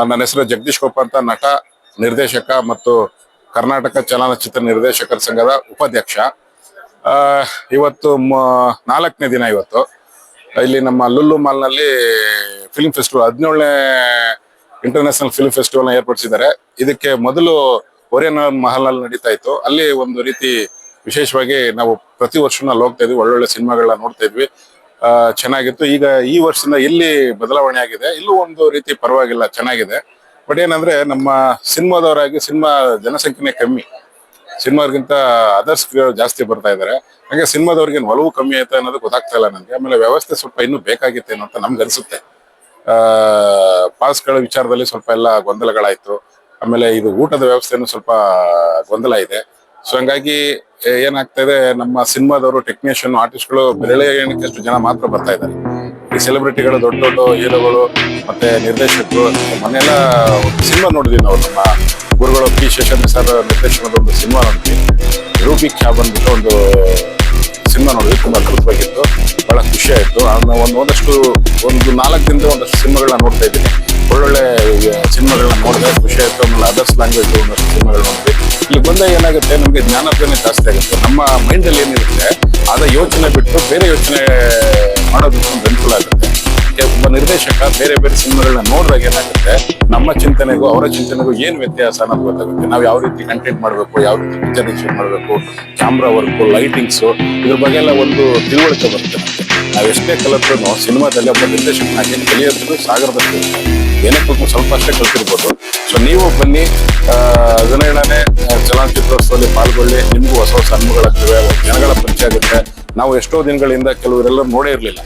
ನನ್ನ ಹೆಸರು ಜಗದೀಶ್ ಕೊಪ್ಪ ಅಂತ, ನಟ, ನಿರ್ದೇಶಕ ಮತ್ತು ಕರ್ನಾಟಕ ಚಲನಚಿತ್ರ ನಿರ್ದೇಶಕರ ಸಂಘದ ಉಪಾಧ್ಯಕ್ಷ. ಇವತ್ತು 4ನೇ ದಿನ. ಇವತ್ತು ಇಲ್ಲಿ ನಮ್ಮ ಲುಲ್ಲು ಮಾಲ್ನಲ್ಲಿ ಫಿಲ್ಮ್ ಫೆಸ್ಟಿವಲ್ 17ನೇ ಇಂಟರ್ನ್ಯಾಷನಲ್ ಫಿಲ್ಮ್ ಫೆಸ್ಟಿವಲ್ನ ಏರ್ಪಡಿಸಿದ್ದಾರೆ. ಇದಕ್ಕೆ ಮೊದಲು ಓರಿಯನ್ ಮಹಲ್ನಲ್ಲಿ ನಡೀತಾ ಇತ್ತು. ಅಲ್ಲಿ ಒಂದು ರೀತಿ ವಿಶೇಷವಾಗಿ ನಾವು ಪ್ರತಿ ವರ್ಷ ಹೋಗ್ತಾ ಇದ್ವಿ, ಒಳ್ಳೊಳ್ಳೆ ಸಿನಿಮಾಗಳನ್ನ ನೋಡ್ತಾ ಇದ್ವಿ, ಚೆನ್ನಾಗಿತ್ತು. ಈಗ ಈ ವರ್ಷದಿಂದ ಇಲ್ಲಿ ಬದಲಾವಣೆ ಆಗಿದೆ. ಇಲ್ಲೂ ಒಂದು ರೀತಿ ಪರವಾಗಿಲ್ಲ, ಚೆನ್ನಾಗಿದೆ. ಬಟ್ ಏನಂದ್ರೆ ನಮ್ಮ ಸಿನಿಮಾದವರಾಗಿ ಸಿನಿಮಾ ಜನಸಂಖ್ಯೆನೇ ಕಮ್ಮಿ, ಸಿನಿಮಾಗಿಂತ ಅದರ್ಸ್ ಜಾಸ್ತಿ ಬರ್ತಾ ಇದ್ದಾರೆ. ಹಾಗೆ ಸಿನಿಮಾದವ್ರಿಗೆ ಒಲವು ಕಮ್ಮಿ ಆಯ್ತಾ ಅನ್ನೋದು ಗೊತ್ತಾಗ್ತಾ ಇಲ್ಲ ನನಗೆ. ಆಮೇಲೆ ವ್ಯವಸ್ಥೆ ಸ್ವಲ್ಪ ಇನ್ನೂ ಬೇಕಾಗಿತ್ತೇನೋ ಅಂತ ನಮ್ಗೆ ಅನ್ಸುತ್ತೆ. ಪಾಸ್ಗಳ ವಿಚಾರದಲ್ಲಿ ಸ್ವಲ್ಪ ಎಲ್ಲ ಗೊಂದಲಗಳಾಯ್ತು. ಆಮೇಲೆ ಇದು ಊಟದ ವ್ಯವಸ್ಥೆನೂ ಸ್ವಲ್ಪ ಗೊಂದಲ ಇದೆ. ಸೊ ಹಂಗಾಗಿ ಏನಾಗ್ತಾ ಇದೆ, ನಮ್ಮ ಸಿನಿಮಾದವರು ಟೆಕ್ನಿಷಿಯನ್ ಆರ್ಟಿಸ್ಟ್ಗಳು ಬೆರಳೆ ಎಣಿಕೆಯಷ್ಟು ಜನ ಮಾತ್ರ ಬರ್ತಾ ಇದ್ದಾರೆ. ಈ ಸೆಲೆಬ್ರಿಟಿಗಳು, ದೊಡ್ಡ ದೊಡ್ಡ ಹೀರೋಗಳು ಮತ್ತೆ ನಿರ್ದೇಶಕರು ಮನೆಲ್ಲ ಸಿನಿಮಾ ನೋಡಿದ್ವಿ ನಾವು. ನಮ್ಮ ಗುರುಗಳು ಪಿ ಶೇಷನ್ ಸರ್ ನಿರ್ದೇಶನದ ಒಂದು ಸಿನಿಮಾ ನೋಡಿದ್ವಿ, ರೂಬಿಕ್ ಕ್ಯಾಬ್ ಅಂದ್ಬಿಟ್ಟು ಒಂದು ಸಿನಿಮಾ ನೋಡಿದ್ವಿ. ತುಂಬಾ ಅದ್ಭುತವಾಗಿತ್ತು, ಬಹಳ ಖುಷಿ ಆಯ್ತು. ಒಂದಷ್ಟು 4 ದಿನದ ಒಂದಷ್ಟು ಸಿನಿಮಾಗಳನ್ನ ನೋಡ್ತಾ ಇದ್ದೀನಿ. ಒಳ್ಳೊಳ್ಳೆ ಸಿನಿಮಾಗಳನ್ನ ನೋಡಿದ್ರೆ ಖುಷಿ ಆಯ್ತು. ಆಮೇಲೆ ಅದರ್ಸ್ ಲ್ಯಾಂಗ್ವೇಜ್ ಒಂದಷ್ಟು ಸಿನಿಮಾಗಳು ನೋಡಿದ್ವಿ. ಇಲ್ಲಿ ಬಂದಾಗ ಏನಾಗುತ್ತೆ, ನಮ್ಗೆ ಜ್ಞಾನೋದಯ ಜಾಸ್ತಿ ಆಗುತ್ತೆ. ನಮ್ಮ ಮೈಂಡ್ ಅಲ್ಲಿ ಏನಿರುತ್ತೆ ಅದ ಯೋಚನೆ ಬಿಟ್ಟು ಬೇರೆ ಯೋಚನೆ ಮಾಡೋದಕ್ಕೆ ಒಂದು ಅನುಕೂಲ ಆಗುತ್ತೆ. ಒಬ್ಬ ನಿರ್ದೇಶಕ ಬೇರೆ ಬೇರೆ ಸಿನಿಮಾಗಳನ್ನ ನೋಡಿದಾಗ ಏನಾಗುತ್ತೆ, ನಮ್ಮ ಚಿಂತನೆಗೂ ಅವರ ಚಿಂತನೆಗೂ ಏನ್ ವ್ಯತ್ಯಾಸ ಅನ್ನೋದು ಗೊತ್ತಾಗುತ್ತೆ. ನಾವು ಯಾವ ರೀತಿ ಕಂಟೆಂಟ್ ಮಾಡಬೇಕು, ಯಾವ ರೀತಿ ಪಿಕ್ಚರೇಷನ್ ಮಾಡಬೇಕು, ಕ್ಯಾಮ್ರಾ ವರ್ಕು, ಲೈಟಿಂಗ್ಸು, ಇದ್ರ ಬಗ್ಗೆ ಎಲ್ಲ ಒಂದು ತಿಳುವಳಿಕೆ ಬರುತ್ತೆ ನಮಗೆ. ನಾವು ಎಷ್ಟೇ ಕಲಿತ್ರೂ ಸಿನಿಮಾದಲ್ಲಿ ಒಬ್ಬ ನಿರ್ದೇಶಕನಾಗಿ ಕಲಿಯೋದು ಸಾಗರದಷ್ಟು ಏನೇ ಸ್ವಲ್ಪ ಅಷ್ಟೇ ಕಲ್ತಿರ್ಬೋದು. ಸೊ ನೀವು ಬನ್ನಿ, 17ನೇ ಚಲನಚಿತ್ರೋತ್ಸವದಲ್ಲಿ ಪಾಲ್ಗೊಳ್ಳಿ. ನಿಮ್ಗೂ ಹೊಸ ಹೊಸ ಅನುಭವಗಳಾಗ್ತವೆ, ಜನಗಳ ಪರಿಚಯ ಆಗುತ್ತೆ. ನಾವು ಎಷ್ಟೋ ದಿನಗಳಿಂದ ಕೆಲವರೆಲ್ಲ ನೋಡೇ ಇರ್ಲಿಲ್ಲ.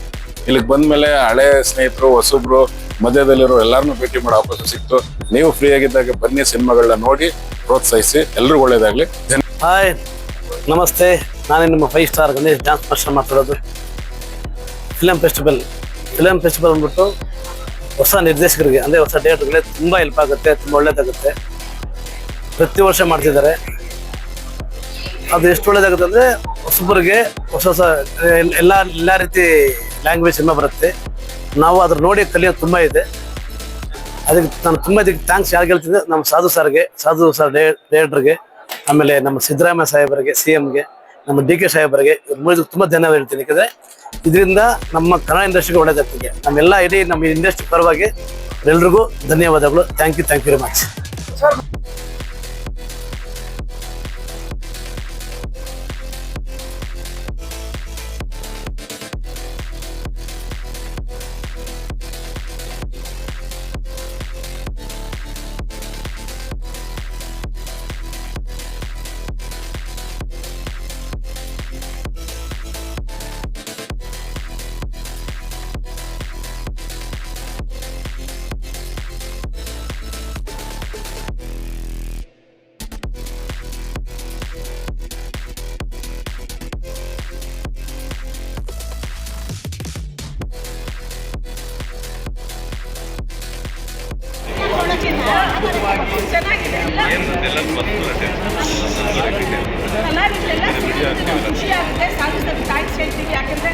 ಇಲ್ಲಿಗೆ ಬಂದ್ಮೇಲೆ ಹಳೆ ಸ್ನೇಹಿತರು, ಹೊಸಬ್ರು, ಮಧ್ಯದಲ್ಲಿರೋ ಎಲ್ಲಾರನ್ನೂ ಭೇಟಿ ಮಾಡೋ ಅವಕಾಶ ಸಿಕ್ತು. ನೀವು ಫ್ರೀ ಆಗಿದ್ದಾಗ ಬನ್ನಿ, ಸಿನಿಮಾಗಳನ್ನ ನೋಡಿ ಪ್ರೋತ್ಸಾಹಿಸಿ. ಎಲ್ರಿಗೂ ಒಳ್ಳೇದಾಗ್ಲಿ. ಹಾಯ್, ನಮಸ್ತೆ. ನಾನೇ ನಿಮ್ಮ 5 ಸ್ಟಾರ್ ಗಣೇಶ್ ಡ್ಯಾನ್ಸ್ ಮಾಸ್ಟರ್ ಮಾತಾಡೋದು. ಫಿಲಂ ಫೆಸ್ಟಿವಲ್ ಅಂದ್ಬಿಟ್ಟು ಹೊಸ ನಿರ್ದೇಶಕರಿಗೆ ಅಂದರೆ ಹೊಸ ಡೇರೆಕ್ಟರ್ಗಳಿಗೆ ತುಂಬ ಹೆಲ್ಪ್ ಆಗುತ್ತೆ, ತುಂಬ ಒಳ್ಳೇದಾಗುತ್ತೆ. ಪ್ರತಿ ವರ್ಷ ಮಾಡ್ತಿದ್ದಾರೆ. ಅದು ಎಷ್ಟು ಒಳ್ಳೇದಾಗುತ್ತೆ ಅಂದರೆ ಹೊಸಬರಿಗೆ ಹೊಸ ಹೊಸ ಎಲ್ಲ ರೀತಿ ಲ್ಯಾಂಗ್ವೇಜ್ ಸಿನಿಮಾ ಬರುತ್ತೆ. ನಾವು ಅದ್ರ ನೋಡಿ ಕಲಿಯೋದು ತುಂಬ ಇದೆ. ಅದಕ್ಕೆ ನಾನು ತುಂಬ ಇದಕ್ಕೆ ಥ್ಯಾಂಕ್ಸ್ ಯಾರಿಗೆ ಹೇಳ್ತಿದ್ದೆ, ನಮ್ಮ ಸಾಧು ಸರ್ ಡೈರೆಕ್ಟರ್ಗೆ, ಆಮೇಲೆ ನಮ್ಮ ಸಿದ್ದರಾಮಯ್ಯ ಸಾಹೇಬರಿಗೆ, CMಗೆ, ನಮ್ಮ DK ಸಾಹೇಬರಿಗೆ, ಇವ್ರ ಮೂರು ತುಂಬ ಧನ್ಯವಾದ ಹೇಳ್ತೀನಿ. ಯಾಕಂದರೆ ಇದರಿಂದ ನಮ್ಮ ಕನ್ನಡ ಇಂಡಸ್ಟ್ರಿಗೆ ಒಳ್ಳೇದಾಗ್ತದೆ. ನಮ್ಮೆಲ್ಲ ಇಡೀ ನಮ್ಮ ಇಂಡಸ್ಟ್ರಿ ಪರವಾಗಿ ಎಲ್ರಿಗೂ ಧನ್ಯವಾದಗಳು. Thank you very much. ಕಲಾವಿದರೆಲ್ಲ ಖುಷಿ ಆಗುತ್ತೆ. ಸಾಧಿಸೋದು ಥ್ಯಾಂಕ್ಸ್ ಹೇಳ್ತೀವಿ. ಯಾಕೆಂದರೆ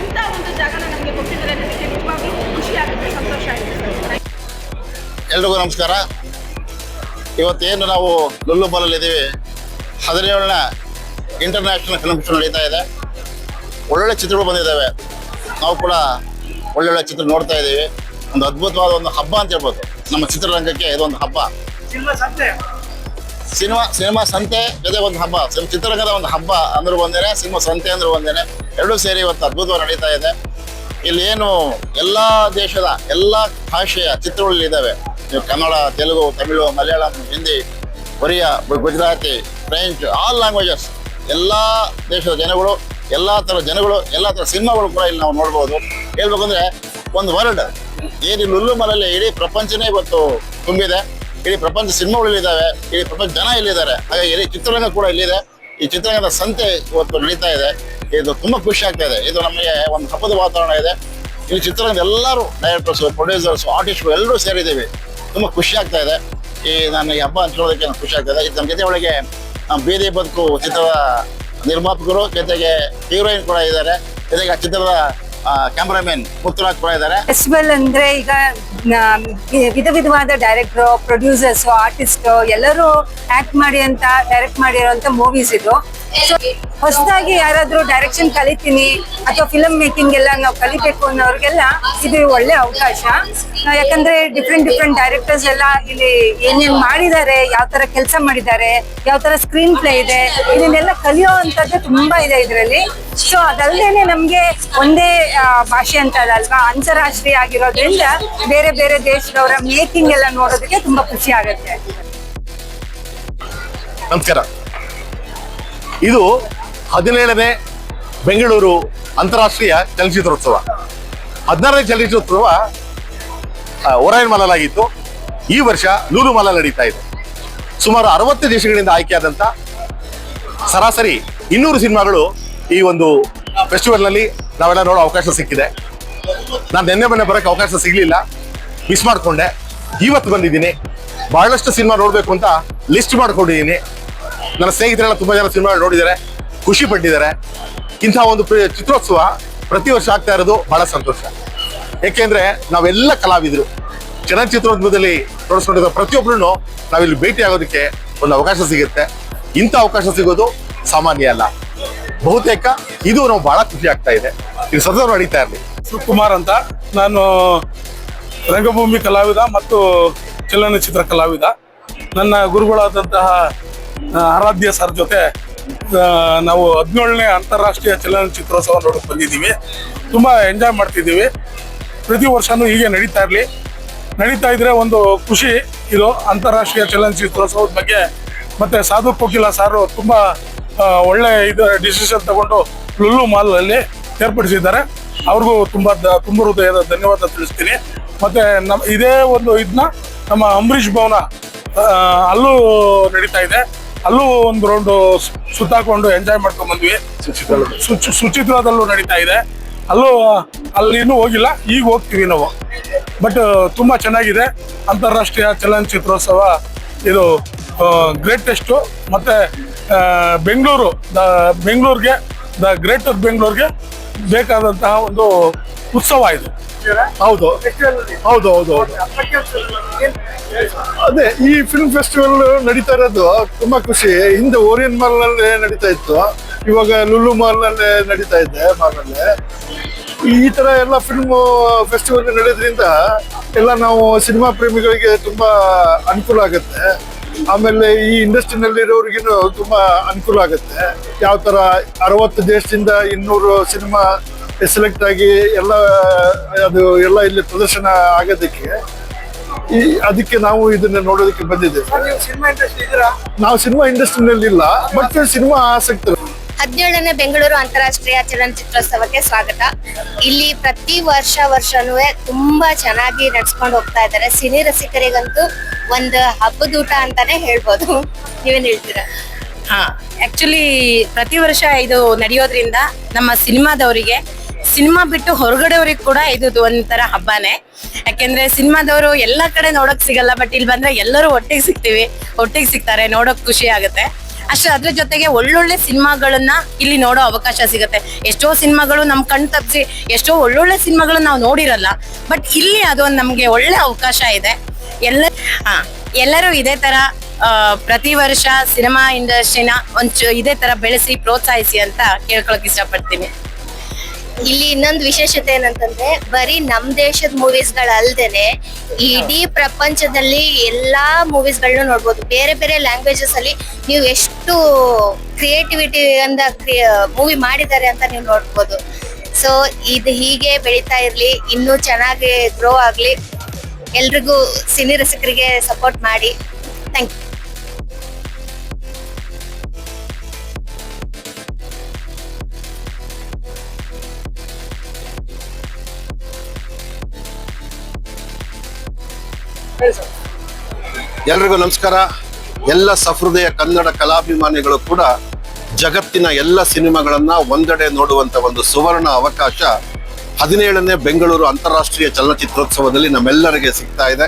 ಇಂಥ ಒಂದು ಜಾಗನ ನಮಗೆ ಕೊಟ್ಟಿದ್ದಾರೆ ನನಗೆ ನಿಜವಾಗ್ಲೂ ಖುಷಿ ಆಗುತ್ತೆ, ಸಂತೋಷ ಆಗುತ್ತೆ. ಎಲ್ರಿಗೂ ನಮಸ್ಕಾರ. ಇವತ್ತೇನು ನಾವು ಲುಲ್ಲು ಮಾಲಲ್ಲಿದ್ದೀವಿ, 17ನೇ ಇಂಟರ್ನ್ಯಾಷನಲ್ ಫಿಲ್ಮ್ ಫೆಸ್ಟಿವಲ್ ನಡೀತಾ ಇದೆ. ಒಳ್ಳೊಳ್ಳೆ ಚಿತ್ರಗಳು ಬಂದಿದ್ದಾವೆ. ನಾವು ಕೂಡ ಒಳ್ಳೊಳ್ಳೆ ಚಿತ್ರ ನೋಡ್ತಾ ಇದ್ದೀವಿ. ಒಂದು ಅದ್ಭುತವಾದ ಒಂದು ಹಬ್ಬ ಅಂತ ಹೇಳ್ಬೋದು ನಮ್ಮ ಚಿತ್ರರಂಗಕ್ಕೆ. ಇದೊಂದು ಹಬ್ಬ, ಸಿನಿಮಾ ಸಂತೆ ಜೊತೆ ಒಂದು ಹಬ್ಬ. ಚಿತ್ರರಂಗದ ಒಂದು ಹಬ್ಬ ಅಂದ್ರೂ ಒಂದೇನೆ, ಸಿನಿಮಾ ಸಂತೆ ಅಂದ್ರೂ ಒಂದೇನೆ, ಎರಡೂ ಸೇರಿ ಇವತ್ತು ಅದ್ಭುತವಾಗಿ ನಡೀತಾ ಇದೆ. ಇಲ್ಲಿ ಏನು ಎಲ್ಲ ದೇಶದ ಎಲ್ಲ ಭಾಷೆಯ ಚಿತ್ರಗಳು ಇದ್ದಾವೆ. Kannada, Telugu, Tamil, Malayalam, Hindi, Oriya, Gujarati, French, all languages, ಎಲ್ಲ ದೇಶದ ಜನಗಳು, ಎಲ್ಲ ಥರ ಜನಗಳು, ಎಲ್ಲ ಥರ ಸಿನಿಮಾಗಳು ಕೂಡ ಇಲ್ಲಿ ನಾವು ನೋಡ್ಬೋದು. ಹೇಳ್ಬೇಕಂದ್ರೆ ಒಂದು ವರ್ಲ್ಡ್ ಏನು ಲುಲ್ಲು ಮಾಲಲ್ಲಿ ಇಡೀ ಪ್ರಪಂಚನೇ ಇವತ್ತು ತುಂಬಿದೆ. ಇಡೀ ಪ್ರಪಂಚ ಸಿನಿಮಾಗಳು ಇಲ್ಲಿದ್ದಾವೆ, ಇಡೀ ಪ್ರಪಂಚ ಜನ ಇಲ್ಲಿದ್ದಾರೆ. ಹಾಗಾಗಿ ಇಡೀ ಚಿತ್ರರಂಗ ಕೂಡ ಇಲ್ಲಿದೆ. ಈ ಚಿತ್ರರಂಗದ ಸಂತೆ ಇವತ್ತು ನಡೀತಾ ಇದೆ. ಇದು ತುಂಬ ಖುಷಿ ಆಗ್ತಾ ಇದೆ. ಇದು ನಮಗೆ ಒಂದು ಹಬ್ಬದ ವಾತಾವರಣ ಇದೆ. ಇಲ್ಲಿ ಚಿತ್ರರಂಗದ ಎಲ್ಲರೂ ಡೈರೆಕ್ಟರ್ಸು, ಪ್ರೊಡ್ಯೂಸರ್ಸು, ಆರ್ಟಿಸ್ಟ್ಗಳು ಎಲ್ಲರೂ ಸೇರಿದ್ದೀವಿ. ತುಂಬ ಖುಷಿ ಆಗ್ತಾ ಇದೆ. ನಾನು ಈ ಹಬ್ಬ ಹಂಚ್ಕೊಳ್ಳೋದಕ್ಕೆ ನಾನು ಖುಷಿ ಆಗ್ತಾ ಇದೆ. ಇದು ನಮ್ಮ ಜೊತೆ ಒಳಗೆ ಬೀದಿ ಬದುಕು ಚಿತ್ರದ ನಿರ್ಮಾಪಕರು, ಜೊತೆಗೆ ಹೀರೋಯಿನ್ ಕೂಡ ಇದ್ದಾರೆ, ಜೊತೆಗೆ ಆ ಚಿತ್ರದ ಕ್ಯಾಮ್ರಾಮನ್ ಮುತ್ತುರಾಜ್ ಕೂಡ ಇದ್ದಾರೆ. ಫೆಸ್ಟಿವಲ್ ಅಂದ್ರೆ ಈಗ ವಿಧ ವಿಧವಾದ ಡೈರೆಕ್ಟರ್, ಪ್ರೊಡ್ಯೂಸರ್ಸ್, ಆರ್ಟಿಸ್ಟ್ ಎಲ್ಲರೂ ಆಕ್ಟ್ ಮಾಡಿ ಅಂತ ಡೈರೆಕ್ಟ್ ಮಾಡಿರೋಂಥ ಮೂವೀಸ್ ಇದು. ಸೊ ಹೊಸದಾಗಿ ಯಾರಾದ್ರೂ ಡೈರೆಕ್ಷನ್ ಕಲಿತೀನಿ ಅಥವಾ ಫಿಲಮ್ ಮೇಕಿಂಗ್ ಎಲ್ಲ ನಾವು ಕಲಿಬೇಕು ಅನ್ನೋರಿಗೆಲ್ಲ ಇದು ಒಳ್ಳೆ ಅವಕಾಶ. ಯಾಕಂದ್ರೆ ಡಿಫ್ರೆಂಟ್ ಡೈರೆಕ್ಟರ್ಸ್ ಎಲ್ಲ ಇಲ್ಲಿ ಏನೇನ್ ಮಾಡಿದ್ದಾರೆ, ಯಾವ ತರ ಕೆಲಸ ಮಾಡಿದ್ದಾರೆ, ಯಾವ ತರ ಸ್ಕ್ರೀನ್ ಪ್ಲೇ ಇದೆ, ಇದನ್ನೆಲ್ಲ ಕಲಿಯೋ ಅಂತದ್ದು ತುಂಬಾ ಇದೆ ಇದರಲ್ಲಿ. ಸೊ ಅದಲ್ಲದೇನೆ ನಮ್ಗೆ ಒಂದೇ ಭಾಷೆ ಅಂತ ಅಲ್ವಾ, ಅಂತಾರಾಷ್ಟ್ರೀಯ ಆಗಿರೋದ್ರಿಂದ ಬೇರೆ ಬೇರೆ ದೇಶದವರ ಮೇಕಿಂಗ್ ಎಲ್ಲ ನೋಡೋದಕ್ಕೆ ತುಂಬಾ ಖುಷಿ ಆಗುತ್ತೆ. ನಮಸ್ಕಾರ. ಇದು 17ನೇ ಬೆಂಗಳೂರು ಅಂತಾರಾಷ್ಟ್ರೀಯ ಚಲನಚಿತ್ರೋತ್ಸವ. 16ನೇ ಚಲನಚಿತ್ರೋತ್ಸವ ಒರಾಯನ್ ಮಾಲಲ್ಲಾಗಿತ್ತು. ಈ ವರ್ಷ ಲೂಲು ಮಾಲಲ್ಲಿ ನಡೀತಾ ಇದೆ. ಸುಮಾರು 60 ದೇಶಗಳಿಂದ ಆಯ್ಕೆಯಾದಂಥ ಸರಾಸರಿ 200 ಸಿನಿಮಾಗಳು ಈ ಒಂದು ಫೆಸ್ಟಿವಲ್ನಲ್ಲಿ ನಾವೆಲ್ಲ ನೋಡೋ ಅವಕಾಶ ಸಿಕ್ಕಿದೆ. ನಾನು ನಿನ್ನೆ ಮೊನ್ನೆ ಬರೋಕ್ಕೆ ಅವಕಾಶ ಸಿಗಲಿಲ್ಲ, ಮಿಸ್ ಮಾಡಿಕೊಂಡೆ. ಇವತ್ತು ಬಂದಿದ್ದೀನಿ. ಬಹಳಷ್ಟು ಸಿನಿಮಾ ನೋಡಬೇಕು ಅಂತ ಲಿಸ್ಟ್ ಮಾಡ್ಕೊಂಡಿದ್ದೀನಿ. ನನ್ನ ಸ್ನೇಹಿತರೆಲ್ಲ ತುಂಬ ಜನ ಸಿನಿಮಾ ನೋಡಿದ್ದಾರೆ, ಖುಷಿ ಪಟ್ಟಿದ್ದಾರೆ. ಇಂಥ ಒಂದು ಚಿತ್ರೋತ್ಸವ ಪ್ರತಿ ವರ್ಷ ಆಗ್ತಾ ಇರೋದು ಬಹಳ ಸಂತೋಷ. ಏಕೆಂದ್ರೆ ನಾವೆಲ್ಲ ಕಲಾವಿದರು ಚಲನಚಿತ್ರೋದ್ಯಮದಲ್ಲಿ ತೊಡಸ್ಕೊಂಡಿರೋ ಪ್ರತಿಯೊಬ್ಬರೂ ನಾವಿಲ್ಲಿ ಭೇಟಿ ಆಗೋದಕ್ಕೆ ಒಂದು ಅವಕಾಶ ಸಿಗುತ್ತೆ. ಇಂಥ ಅವಕಾಶ ಸಿಗೋದು ಸಾಮಾನ್ಯ ಅಲ್ಲ. ಬಹುತೇಕ ಇದು ನಾವು ಬಹಳ ಖುಷಿ ಆಗ್ತಾ ಇದೆ. ಇದು ಸದಾ ನಡೀತಾ ಇರಲಿ. ಶಿವಕುಮಾರ್ ಅಂತ, ನಾನು ರಂಗಭೂಮಿ ಕಲಾವಿದ ಮತ್ತು ಚಲನಚಿತ್ರ ಕಲಾವಿದ. ನನ್ನ ಗುರುಗಳಾದಂತಹ ಆರಾಧ್ಯ ಸರ್ ಜೊತೆ ನಾವು 17ನೇ ಅಂತಾರಾಷ್ಟ್ರೀಯ ಚಲನಚಿತ್ರೋತ್ಸವ ನೋಡಕ್ಕೆ ಬಂದಿದ್ದೀವಿ. ತುಂಬ ಎಂಜಾಯ್ ಮಾಡ್ತಿದ್ದೀವಿ. ಪ್ರತಿ ವರ್ಷನೂ ಹೀಗೆ ನಡೀತಾ ಇದ್ರೆ ಒಂದು ಖುಷಿ. ಇದು ಅಂತಾರಾಷ್ಟ್ರೀಯ ಚಲನಚಿತ್ರೋತ್ಸವದ ಬಗ್ಗೆ ಮತ್ತೆ ಸಾಧು ಕೋಕಿಲ ಸಾರು ತುಂಬ ಒಳ್ಳೆ ಡಿಸಿಷನ್ ತಗೊಂಡು ಲುಲ್ಲು ಮಾಲ್ನಲ್ಲಿ ಏರ್ಪಡಿಸಿದ್ದಾರೆ. ಅವ್ರಿಗೂ ತುಂಬ ಹೃದಯದ ಧನ್ಯವಾದ ತಿಳಿಸ್ತೀನಿ. ಮತ್ತೆ ಇದೇ ಒಂದು ನಮ್ಮ ಅಂಬರೀಷ್ ಭವನ ಅಲ್ಲೂ ನಡೀತಾ ಇದೆ. ಅಲ್ಲೂ ಒಂದು ರೌಂಡ್ ಸುತ್ತಾಕೊಂಡು ಎಂಜಾಯ್ ಮಾಡ್ಕೊಂಡ್ ಬಂದ್ವಿ. ಸುಚಿತ್ರದಲ್ಲೂ ನಡೀತಾ ಇದೆ. ಅಲ್ಲಿ ಇನ್ನೂ ಹೋಗಿಲ್ಲ, ಈಗ ಹೋಗ್ತೀವಿ ನಾವು. ಬಟ್ ತುಂಬಾ ಚೆನ್ನಾಗಿದೆ ಅಂತಾರಾಷ್ಟ್ರೀಯ ಚಲನಚಿತ್ರೋತ್ಸವ. ಇದು ಗ್ರೇಟೆಸ್ಟು. ಮತ್ತೆ ಬೆಂಗಳೂರಿಗೆ ಗ್ರೇಟರ್ ಬೆಂಗಳೂರಿಗೆ ಬೇಕಾದಂತಹ ಒಂದು ಉತ್ಸವ ಇದು. ಹೌದು ಹೌದು ಹೌದು ಹೌದು ಅದೇ ಈ ಫಿಲ್ಮ್ ಫೆಸ್ಟಿವಲ್ ನಡೀತಾ ಇರೋದು ತುಂಬಾ ಖುಷಿ. ಹಿಂದೆ ಓರಿಯನ್ ಮಾಲ್ ನಲ್ಲೇ ನಡೀತಾ ಇತ್ತು, ಇವಾಗ ಲುಲ್ಲು ಮಾಲ್ ನಲ್ಲೇ ನಡೀತಾ ಇದೆ. ಮಾಲ್ನಲ್ಲೇ ಈ ತರ ಎಲ್ಲ ಫಿಲ್ಮ್ ಫೆಸ್ಟಿವಲ್ ನಡೆಯೋದ್ರಿಂದ ಎಲ್ಲ ನಾವು ಸಿನಿಮಾ ಪ್ರೇಮಿಗಳಿಗೆ ತುಂಬಾ ಅನುಕೂಲ ಆಗುತ್ತೆ. ಆಮೇಲೆ ಈ ಇಂಡಸ್ಟ್ರಿನಲ್ಲಿರೋರಿಗೂ ತುಂಬಾ ಅನುಕೂಲ ಆಗುತ್ತೆ. ಯಾವ ತರ 60 ದೇಶದಿಂದ 200 ಸಿನಿಮಾ ಸೆಲೆಕ್ಟ್ ಆಗಿ ಎಲ್ಲ ಇಲ್ಲಿ ಪ್ರದರ್ಶನ ಆಗೋದಕ್ಕೆ ಅದಕ್ಕೆ ನಾವು ಇದನ್ನ ನೋಡೋದಕ್ಕೆ ಬಂದಿದ್ದೇವೆ. ನಾವು ಸಿನಿಮಾ ಇಂಡಸ್ಟ್ರಿನಲ್ಲಿ ಇಲ್ಲ, ಬಟ್ ಸಿನಿಮಾ ಆಸಕ್ತರು. 17ನೇ ಬೆಂಗಳೂರು ಅಂತಾರಾಷ್ಟ್ರೀಯ ಚಲನಚಿತ್ರೋತ್ಸವಕ್ಕೆ ಸ್ವಾಗತ. ಇಲ್ಲಿ ಪ್ರತಿ ವರ್ಷನೂ ತುಂಬಾ ಚೆನ್ನಾಗಿ ನಡ್ಸ್ಕೊಂಡು ಹೋಗ್ತಾ ಇದ್ದಾರೆ. ಸಿನಿ ರಸಿಕರಿಗಂತೂ ಒಂದು ಹಬ್ಬದೂಟ ಅಂತಾನೆ ಹೇಳ್ಬೋದು. ನೀವೇನ್ ಹೇಳ್ತೀರಾ? ಆಕ್ಚುಲಿ ಪ್ರತಿ ವರ್ಷ ಇದು ನಡೆಯೋದ್ರಿಂದ ನಮ್ಮ ಸಿನಿಮಾದವರಿಗೆ, ಸಿನಿಮಾ ಬಿಟ್ಟು ಹೊರಗಡೆಯವ್ರಿಗೆ ಕೂಡ ಇದು ಒಂಥರ ಹಬ್ಬನೇ. ಯಾಕೆಂದ್ರೆ ಸಿನಿಮಾದವರು ಎಲ್ಲ ಕಡೆ ನೋಡಕ್ ಸಿಗಲ್ಲ, ಬಟ್ ಇಲ್ಲಿ ಬಂದ್ರೆ ಎಲ್ಲರೂ ಒಟ್ಟಿಗೆ ಸಿಗ್ತಾರೆ, ನೋಡೋಕ್ ಖುಷಿ ಆಗುತ್ತೆ ಅಷ್ಟೇ. ಅದ್ರ ಜೊತೆಗೆ ಒಳ್ಳೊಳ್ಳೆ ಸಿನಿಮಾಗಳನ್ನ ಇಲ್ಲಿ ನೋಡೋ ಅವಕಾಶ ಸಿಗುತ್ತೆ. ಎಷ್ಟೋ ಸಿನಿಮಾಗಳು ನಮ್ ಕಣ್ ತಪ್ಪಿಸಿ ಎಷ್ಟೋ ಒಳ್ಳೊಳ್ಳೆ ಸಿನಿಮಾಗಳು ನಾವು ನೋಡಿರಲ್ಲ, ಬಟ್ ಇಲ್ಲಿ ಅದೊಂದು ನಮ್ಗೆ ಒಳ್ಳೆ ಅವಕಾಶ ಇದೆ. ಎಲ್ಲರೂ ಇದೇ ತರ ಪ್ರತಿ ವರ್ಷ ಸಿನಿಮಾ ಇಂಡಸ್ಟ್ರಿನ ಇದೇ ತರ ಬೆಳೆಸಿ ಪ್ರೋತ್ಸಾಹಿಸಿ ಅಂತ ಕೇಳ್ಕೊಳಕ್ ಇಷ್ಟಪಡ್ತೀನಿ. ಇಲ್ಲಿ ಇನ್ನೊಂದು ವಿಶೇಷತೆ ಏನಂತಂದ್ರೆ ಬರೀ ನಮ್ ದೇಶದ ಮೂವೀಸ್ಗಳಲ್ದೇನೆ ಇಡೀ ಪ್ರಪಂಚದಲ್ಲಿ ಎಲ್ಲಾ ಮೂವೀಸ್ಗಳನ್ನ ನೋಡ್ಬೋದು. ಬೇರೆ ಬೇರೆ ಲ್ಯಾಂಗ್ವೇಜಸ್ ಅಲ್ಲಿ ನೀವು ಎಷ್ಟು ಕ್ರಿಯೇಟಿವಿಟಿ ಅಂದ ಮೂವಿ ಮಾಡಿದ್ದಾರೆ ಅಂತ ನೀವು ನೋಡ್ಬೋದು. ಸೊ ಇದು ಹೀಗೆ ಬೆಳೀತಾ ಇರ್ಲಿ, ಇನ್ನೂ ಚೆನ್ನಾಗಿ ಗ್ರೋ ಆಗ್ಲಿ. ಎಲ್ರಿಗೂ ಸಿನಿ ರಸಿಕರಿಗೆ ಸಪೋರ್ಟ್ ಮಾಡಿ. Thank you. ಎಲ್ರಿಗೂ ನಮಸ್ಕಾರ. ಎಲ್ಲ ಸಹೃದಯ ಕನ್ನಡ ಕಲಾಭಿಮಾನಿಗಳು ಕೂಡ ಜಗತ್ತಿನ ಎಲ್ಲ ಸಿನಿಮಾಗಳನ್ನ ಒಂದೆಡೆ ನೋಡುವಂತ ಒಂದು ಸುವರ್ಣ ಅವಕಾಶ 17ನೇ ಬೆಂಗಳೂರು ಅಂತಾರಾಷ್ಟ್ರೀಯ ಚಲನಚಿತ್ರೋತ್ಸವದಲ್ಲಿ ನಮ್ಮೆಲ್ಲರಿಗೆ ಸಿಗ್ತಾ ಇದೆ.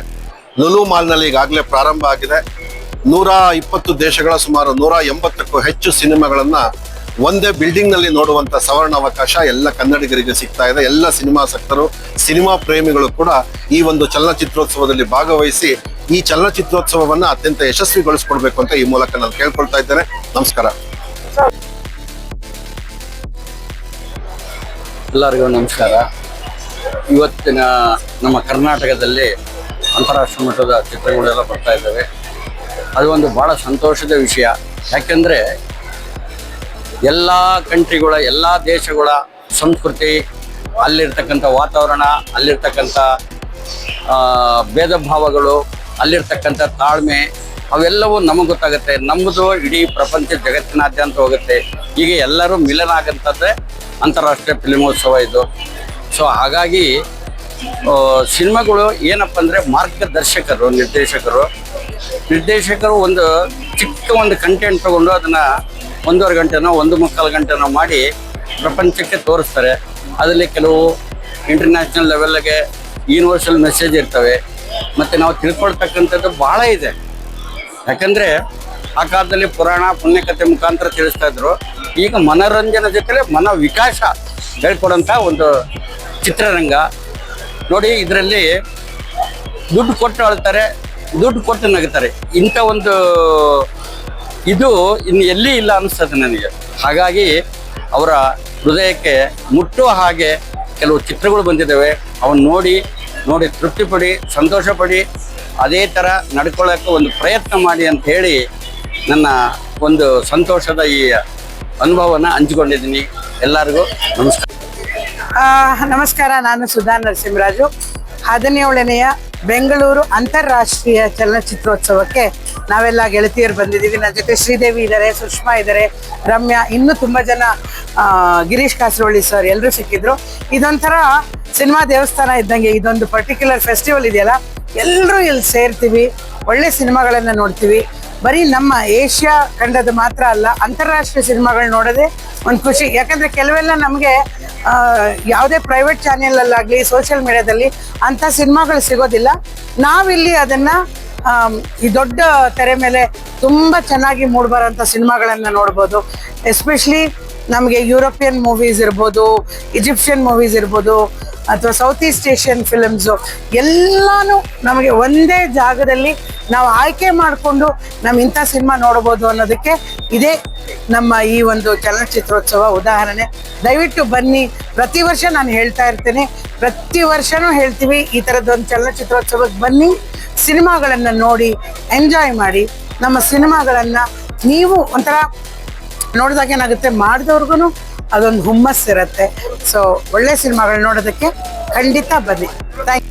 ಲುಲು ಮಾಲ್ನಲ್ಲಿ ಈಗಾಗಲೇ ಪ್ರಾರಂಭ ಆಗಿದೆ. 120 ದೇಶಗಳ ಸುಮಾರು 180ಕ್ಕೂ ಹೆಚ್ಚು ಸಿನಿಮಾಗಳನ್ನ ಒಂದೇ ಬಿಲ್ಡಿಂಗ್ ನಲ್ಲಿ ನೋಡುವಂತ ಸವರ್ಣ ಅವಕಾಶ ಎಲ್ಲ ಕನ್ನಡಿಗರಿಗೆ ಸಿಗ್ತಾ ಇದೆ. ಎಲ್ಲ ಸಿನಿಮಾಸಕ್ತರು, ಸಿನಿಮಾ ಪ್ರೇಮಿಗಳು ಕೂಡ ಈ ಒಂದು ಚಲನಚಿತ್ರೋತ್ಸವದಲ್ಲಿ ಭಾಗವಹಿಸಿ ಈ ಚಲನಚಿತ್ರೋತ್ಸವವನ್ನ ಅತ್ಯಂತ ಯಶಸ್ವಿಗೊಳಿಸ್ಕೊಡ್ಬೇಕು ಅಂತ ಈ ಮೂಲಕ ನಾನು ಕೇಳ್ಕೊಳ್ತಾ ಇದ್ದೇನೆ. ನಮಸ್ಕಾರ. ಎಲ್ಲರಿಗೂ ನಮಸ್ಕಾರ. ಇವತ್ತಿನ ನಮ್ಮ ಕರ್ನಾಟಕದಲ್ಲಿ ಅಂತಾರಾಷ್ಟ್ರೀಯ ಮಟ್ಟದ ಚಿತ್ರಗಳೆಲ್ಲ ಬರ್ತಾ ಇದ್ದಾವೆ. ಅದು ಒಂದು ಬಹಳ ಸಂತೋಷದ ವಿಷಯ. ಯಾಕೆಂದರೆ ಎಲ್ಲ ಕಂಟ್ರಿಗಳ, ಎಲ್ಲ ದೇಶಗಳ ಸಂಸ್ಕೃತಿ, ಅಲ್ಲಿರ್ತಕ್ಕಂಥ ವಾತಾವರಣ, ಅಲ್ಲಿರ್ತಕ್ಕಂಥ ಭೇದ ಭಾವಗಳು, ಅಲ್ಲಿರ್ತಕ್ಕಂಥ ತಾಳ್ಮೆ, ಅವೆಲ್ಲವೂ ನಮಗೆ ಗೊತ್ತಾಗುತ್ತೆ. ನಮ್ಮದು ಇಡೀ ಪ್ರಪಂಚ ಜಗತ್ತಿನಾದ್ಯಂತ ಹೋಗುತ್ತೆ. ಹೀಗೆ ಎಲ್ಲರೂ ಮಿಲನ ಆಗಂಥದ್ದೇ ಅಂತಾರಾಷ್ಟ್ರೀಯ ಫಿಲ್ಮೋತ್ಸವ ಇದು. ಸೊ ಹಾಗಾಗಿ ಸಿನಿಮಾಗಳು ಏನಪ್ಪ ಅಂದರೆ ಮಾರ್ಗದರ್ಶಕರು, ನಿರ್ದೇಶಕರು ಒಂದು ಚಿಕ್ಕ ಒಂದು ಕಂಟೆಂಟ್ ತಗೊಂಡು ಅದನ್ನು 1.5 ಗಂಟೆನೋ 1.25 ಗಂಟೆನೋ ಮಾಡಿ ಪ್ರಪಂಚಕ್ಕೆ ತೋರಿಸ್ತಾರೆ. ಅದರಲ್ಲಿ ಕೆಲವು ಇಂಟರ್ನ್ಯಾಷನಲ್ ಲೆವೆಲ್ಗೆ ಯೂನಿವರ್ಸಲ್ ಮೆಸೇಜ್ ಇರ್ತವೆ. ಮತ್ತು ನಾವು ತಿಳ್ಕೊಳ್ತಕ್ಕಂಥದ್ದು ಭಾಳ ಇದೆ. ಯಾಕಂದರೆ ಆ ಕಾಲದಲ್ಲಿ ಪುರಾಣ ಪುಣ್ಯಕಥೆ ಮುಖಾಂತರ ತಿಳಿಸ್ತಾ ಇದ್ರು. ಈಗ ಮನೋರಂಜನೆ ಜೊತೆಲೆ ಮನ ವಿಕಾಸ ಹೇಳ್ಕೊಡೋಂಥ ಒಂದು ಚಿತ್ರರಂಗ ನೋಡಿ. ಇದರಲ್ಲಿ ದುಡ್ಡು ಕೊಟ್ಟು ಅಳ್ತಾರೆ, ದುಡ್ಡು ಕೊಟ್ಟು ನಗುತ್ತಾರೆ. ಇಂಥ ಒಂದು ಇದು ಇನ್ನು ಎಲ್ಲಿ ಇಲ್ಲ ಅನಿಸ್ತದೆ ನನಗೆ. ಹಾಗಾಗಿ ಅವರ ಹೃದಯಕ್ಕೆ ಮುಟ್ಟುವ ಹಾಗೆ ಕೆಲವು ಚಿತ್ರಗಳು ಬಂದಿದ್ದಾವೆ. ಅವನ್ನ ನೋಡಿ ತೃಪ್ತಿ ಪಡಿ, ಸಂತೋಷ ಪಡಿ, ಅದೇ ಥರ ನಡ್ಕೊಳ್ಳೋಕ್ಕೆ ಒಂದು ಪ್ರಯತ್ನ ಮಾಡಿ ಅಂತ ಹೇಳಿ ನನ್ನ ಒಂದು ಸಂತೋಷದ ಈ ಅನುಭವನ ಹಂಚಿಕೊಂಡಿದ್ದೀನಿ. ಎಲ್ಲರಿಗೂ ನಮಸ್ಕಾರ. ನಮಸ್ಕಾರ. ನಾನು ಸುಧಾ ನರಸಿಂಹರಾಜು. 17ನೇಯ ಬೆಂಗಳೂರು ಅಂತಾರಾಷ್ಟ್ರೀಯ ಚಲನಚಿತ್ರೋತ್ಸವಕ್ಕೆ ನಾವೆಲ್ಲ ಗೆಳತಿಯರು ಬಂದಿದ್ದೀವಿ. ನನ್ನ ಜೊತೆ ಶ್ರೀದೇವಿ ಇದ್ದಾರೆ, ಸುಷ್ಮಾ ಇದ್ದಾರೆ, ರಮ್ಯಾ, ಇನ್ನೂ ತುಂಬ ಜನ, ಗಿರೀಶ್ ಕಾಸರವಳ್ಳಿ ಸರ್ ಎಲ್ಲರೂ ಸಿಕ್ಕಿದ್ರು. ಇದೊಂಥರ ಸಿನಿಮಾ ದೇವಸ್ಥಾನ ಇದ್ದಂಗೆ. ಇದೊಂದು ಪರ್ಟಿಕ್ಯುಲರ್ ಫೆಸ್ಟಿವಲ್ ಇದೆಯಲ್ಲ, ಎಲ್ಲರೂ ಇಲ್ಲಿ ಸೇರ್ತೀವಿ, ಒಳ್ಳೆ ಸಿನಿಮಾಗಳನ್ನು ನೋಡ್ತೀವಿ. ಬರೀ ನಮ್ಮ ಏಷ್ಯಾ ಖಂಡದ ಮಾತ್ರ ಅಲ್ಲ, ಅಂತಾರಾಷ್ಟ್ರೀಯ ಸಿನಿಮಾಗಳು ನೋಡೋದೇ ಒಂದು ಖುಷಿ. ಯಾಕಂದರೆ ಕೆಲವೆಲ್ಲ ನಮಗೆ ಯಾವುದೇ ಪ್ರೈವೇಟ್ ಚಾನೆಲಲ್ಲಾಗಲಿ ಸೋಷಿಯಲ್ ಮೀಡಿಯಾದಲ್ಲಿ ಅಂಥ ಸಿನಿಮಾಗಳು ಸಿಗೋದಿಲ್ಲ. ನಾವಿಲ್ಲಿ ಅದನ್ನು ಈ ದೊಡ್ಡ ತೆರೆ ಮೇಲೆ ತುಂಬ ಚೆನ್ನಾಗಿ ಮೂಡಿಬರೋಂಥ ಸಿನಿಮಾಗಳನ್ನು ನೋಡ್ಬೋದು. ಎಸ್ಪೆಷಲಿ ನಮಗೆ ಯುರೋಪಿಯನ್ ಮೂವೀಸ್ ಇರ್ಬೋದು, ಈಜಿಪ್ಷಿಯನ್ ಮೂವೀಸ್ ಇರ್ಬೋದು, ಅಥವಾ ಸೌತ್ ಈಸ್ಟ್ ಏಷ್ಯನ್ ಫಿಲಮ್ಸು, ಎಲ್ಲನೂ ನಮಗೆ ಒಂದೇ ಜಾಗದಲ್ಲಿ ನಾವು ಆಯ್ಕೆ ಮಾಡಿಕೊಂಡು ನಾವು ಇಂಥ ಸಿನಿಮಾ ನೋಡ್ಬೋದು ಅನ್ನೋದಕ್ಕೆ ಇದೇ ನಮ್ಮ ಈ ಒಂದು ಚಲನಚಿತ್ರೋತ್ಸವ ಉದಾಹರಣೆ. ದಯವಿಟ್ಟು ಬನ್ನಿ. ಪ್ರತಿ ವರ್ಷ ನಾನು ಹೇಳ್ತಾ ಇರ್ತೀನಿ, ಪ್ರತಿ ವರ್ಷನೂ ಹೇಳ್ತೀವಿ, ಈ ಥರದ್ದೊಂದು ಚಲನಚಿತ್ರೋತ್ಸವಕ್ಕೆ ಬನ್ನಿ, ಸಿನಿಮಾಗಳನ್ನು ನೋಡಿ ಎಂಜಾಯ್ ಮಾಡಿ. ನಮ್ಮ ಸಿನಿಮಾಗಳನ್ನು ನೀವು ಒಂಥರ ನೋಡಿದಾಗ ಏನಾಗುತ್ತೆ, ಮಾಡಿದವ್ರಿಗೂ ಅದೊಂದು ಹುಮ್ಮಸ್ಸಿರುತ್ತೆ. ಸೊ ಒಳ್ಳೆ ಸಿನಿಮಾಗಳು ನೋಡೋದಕ್ಕೆ ಖಂಡಿತ ಬನ್ನಿ. Thank you.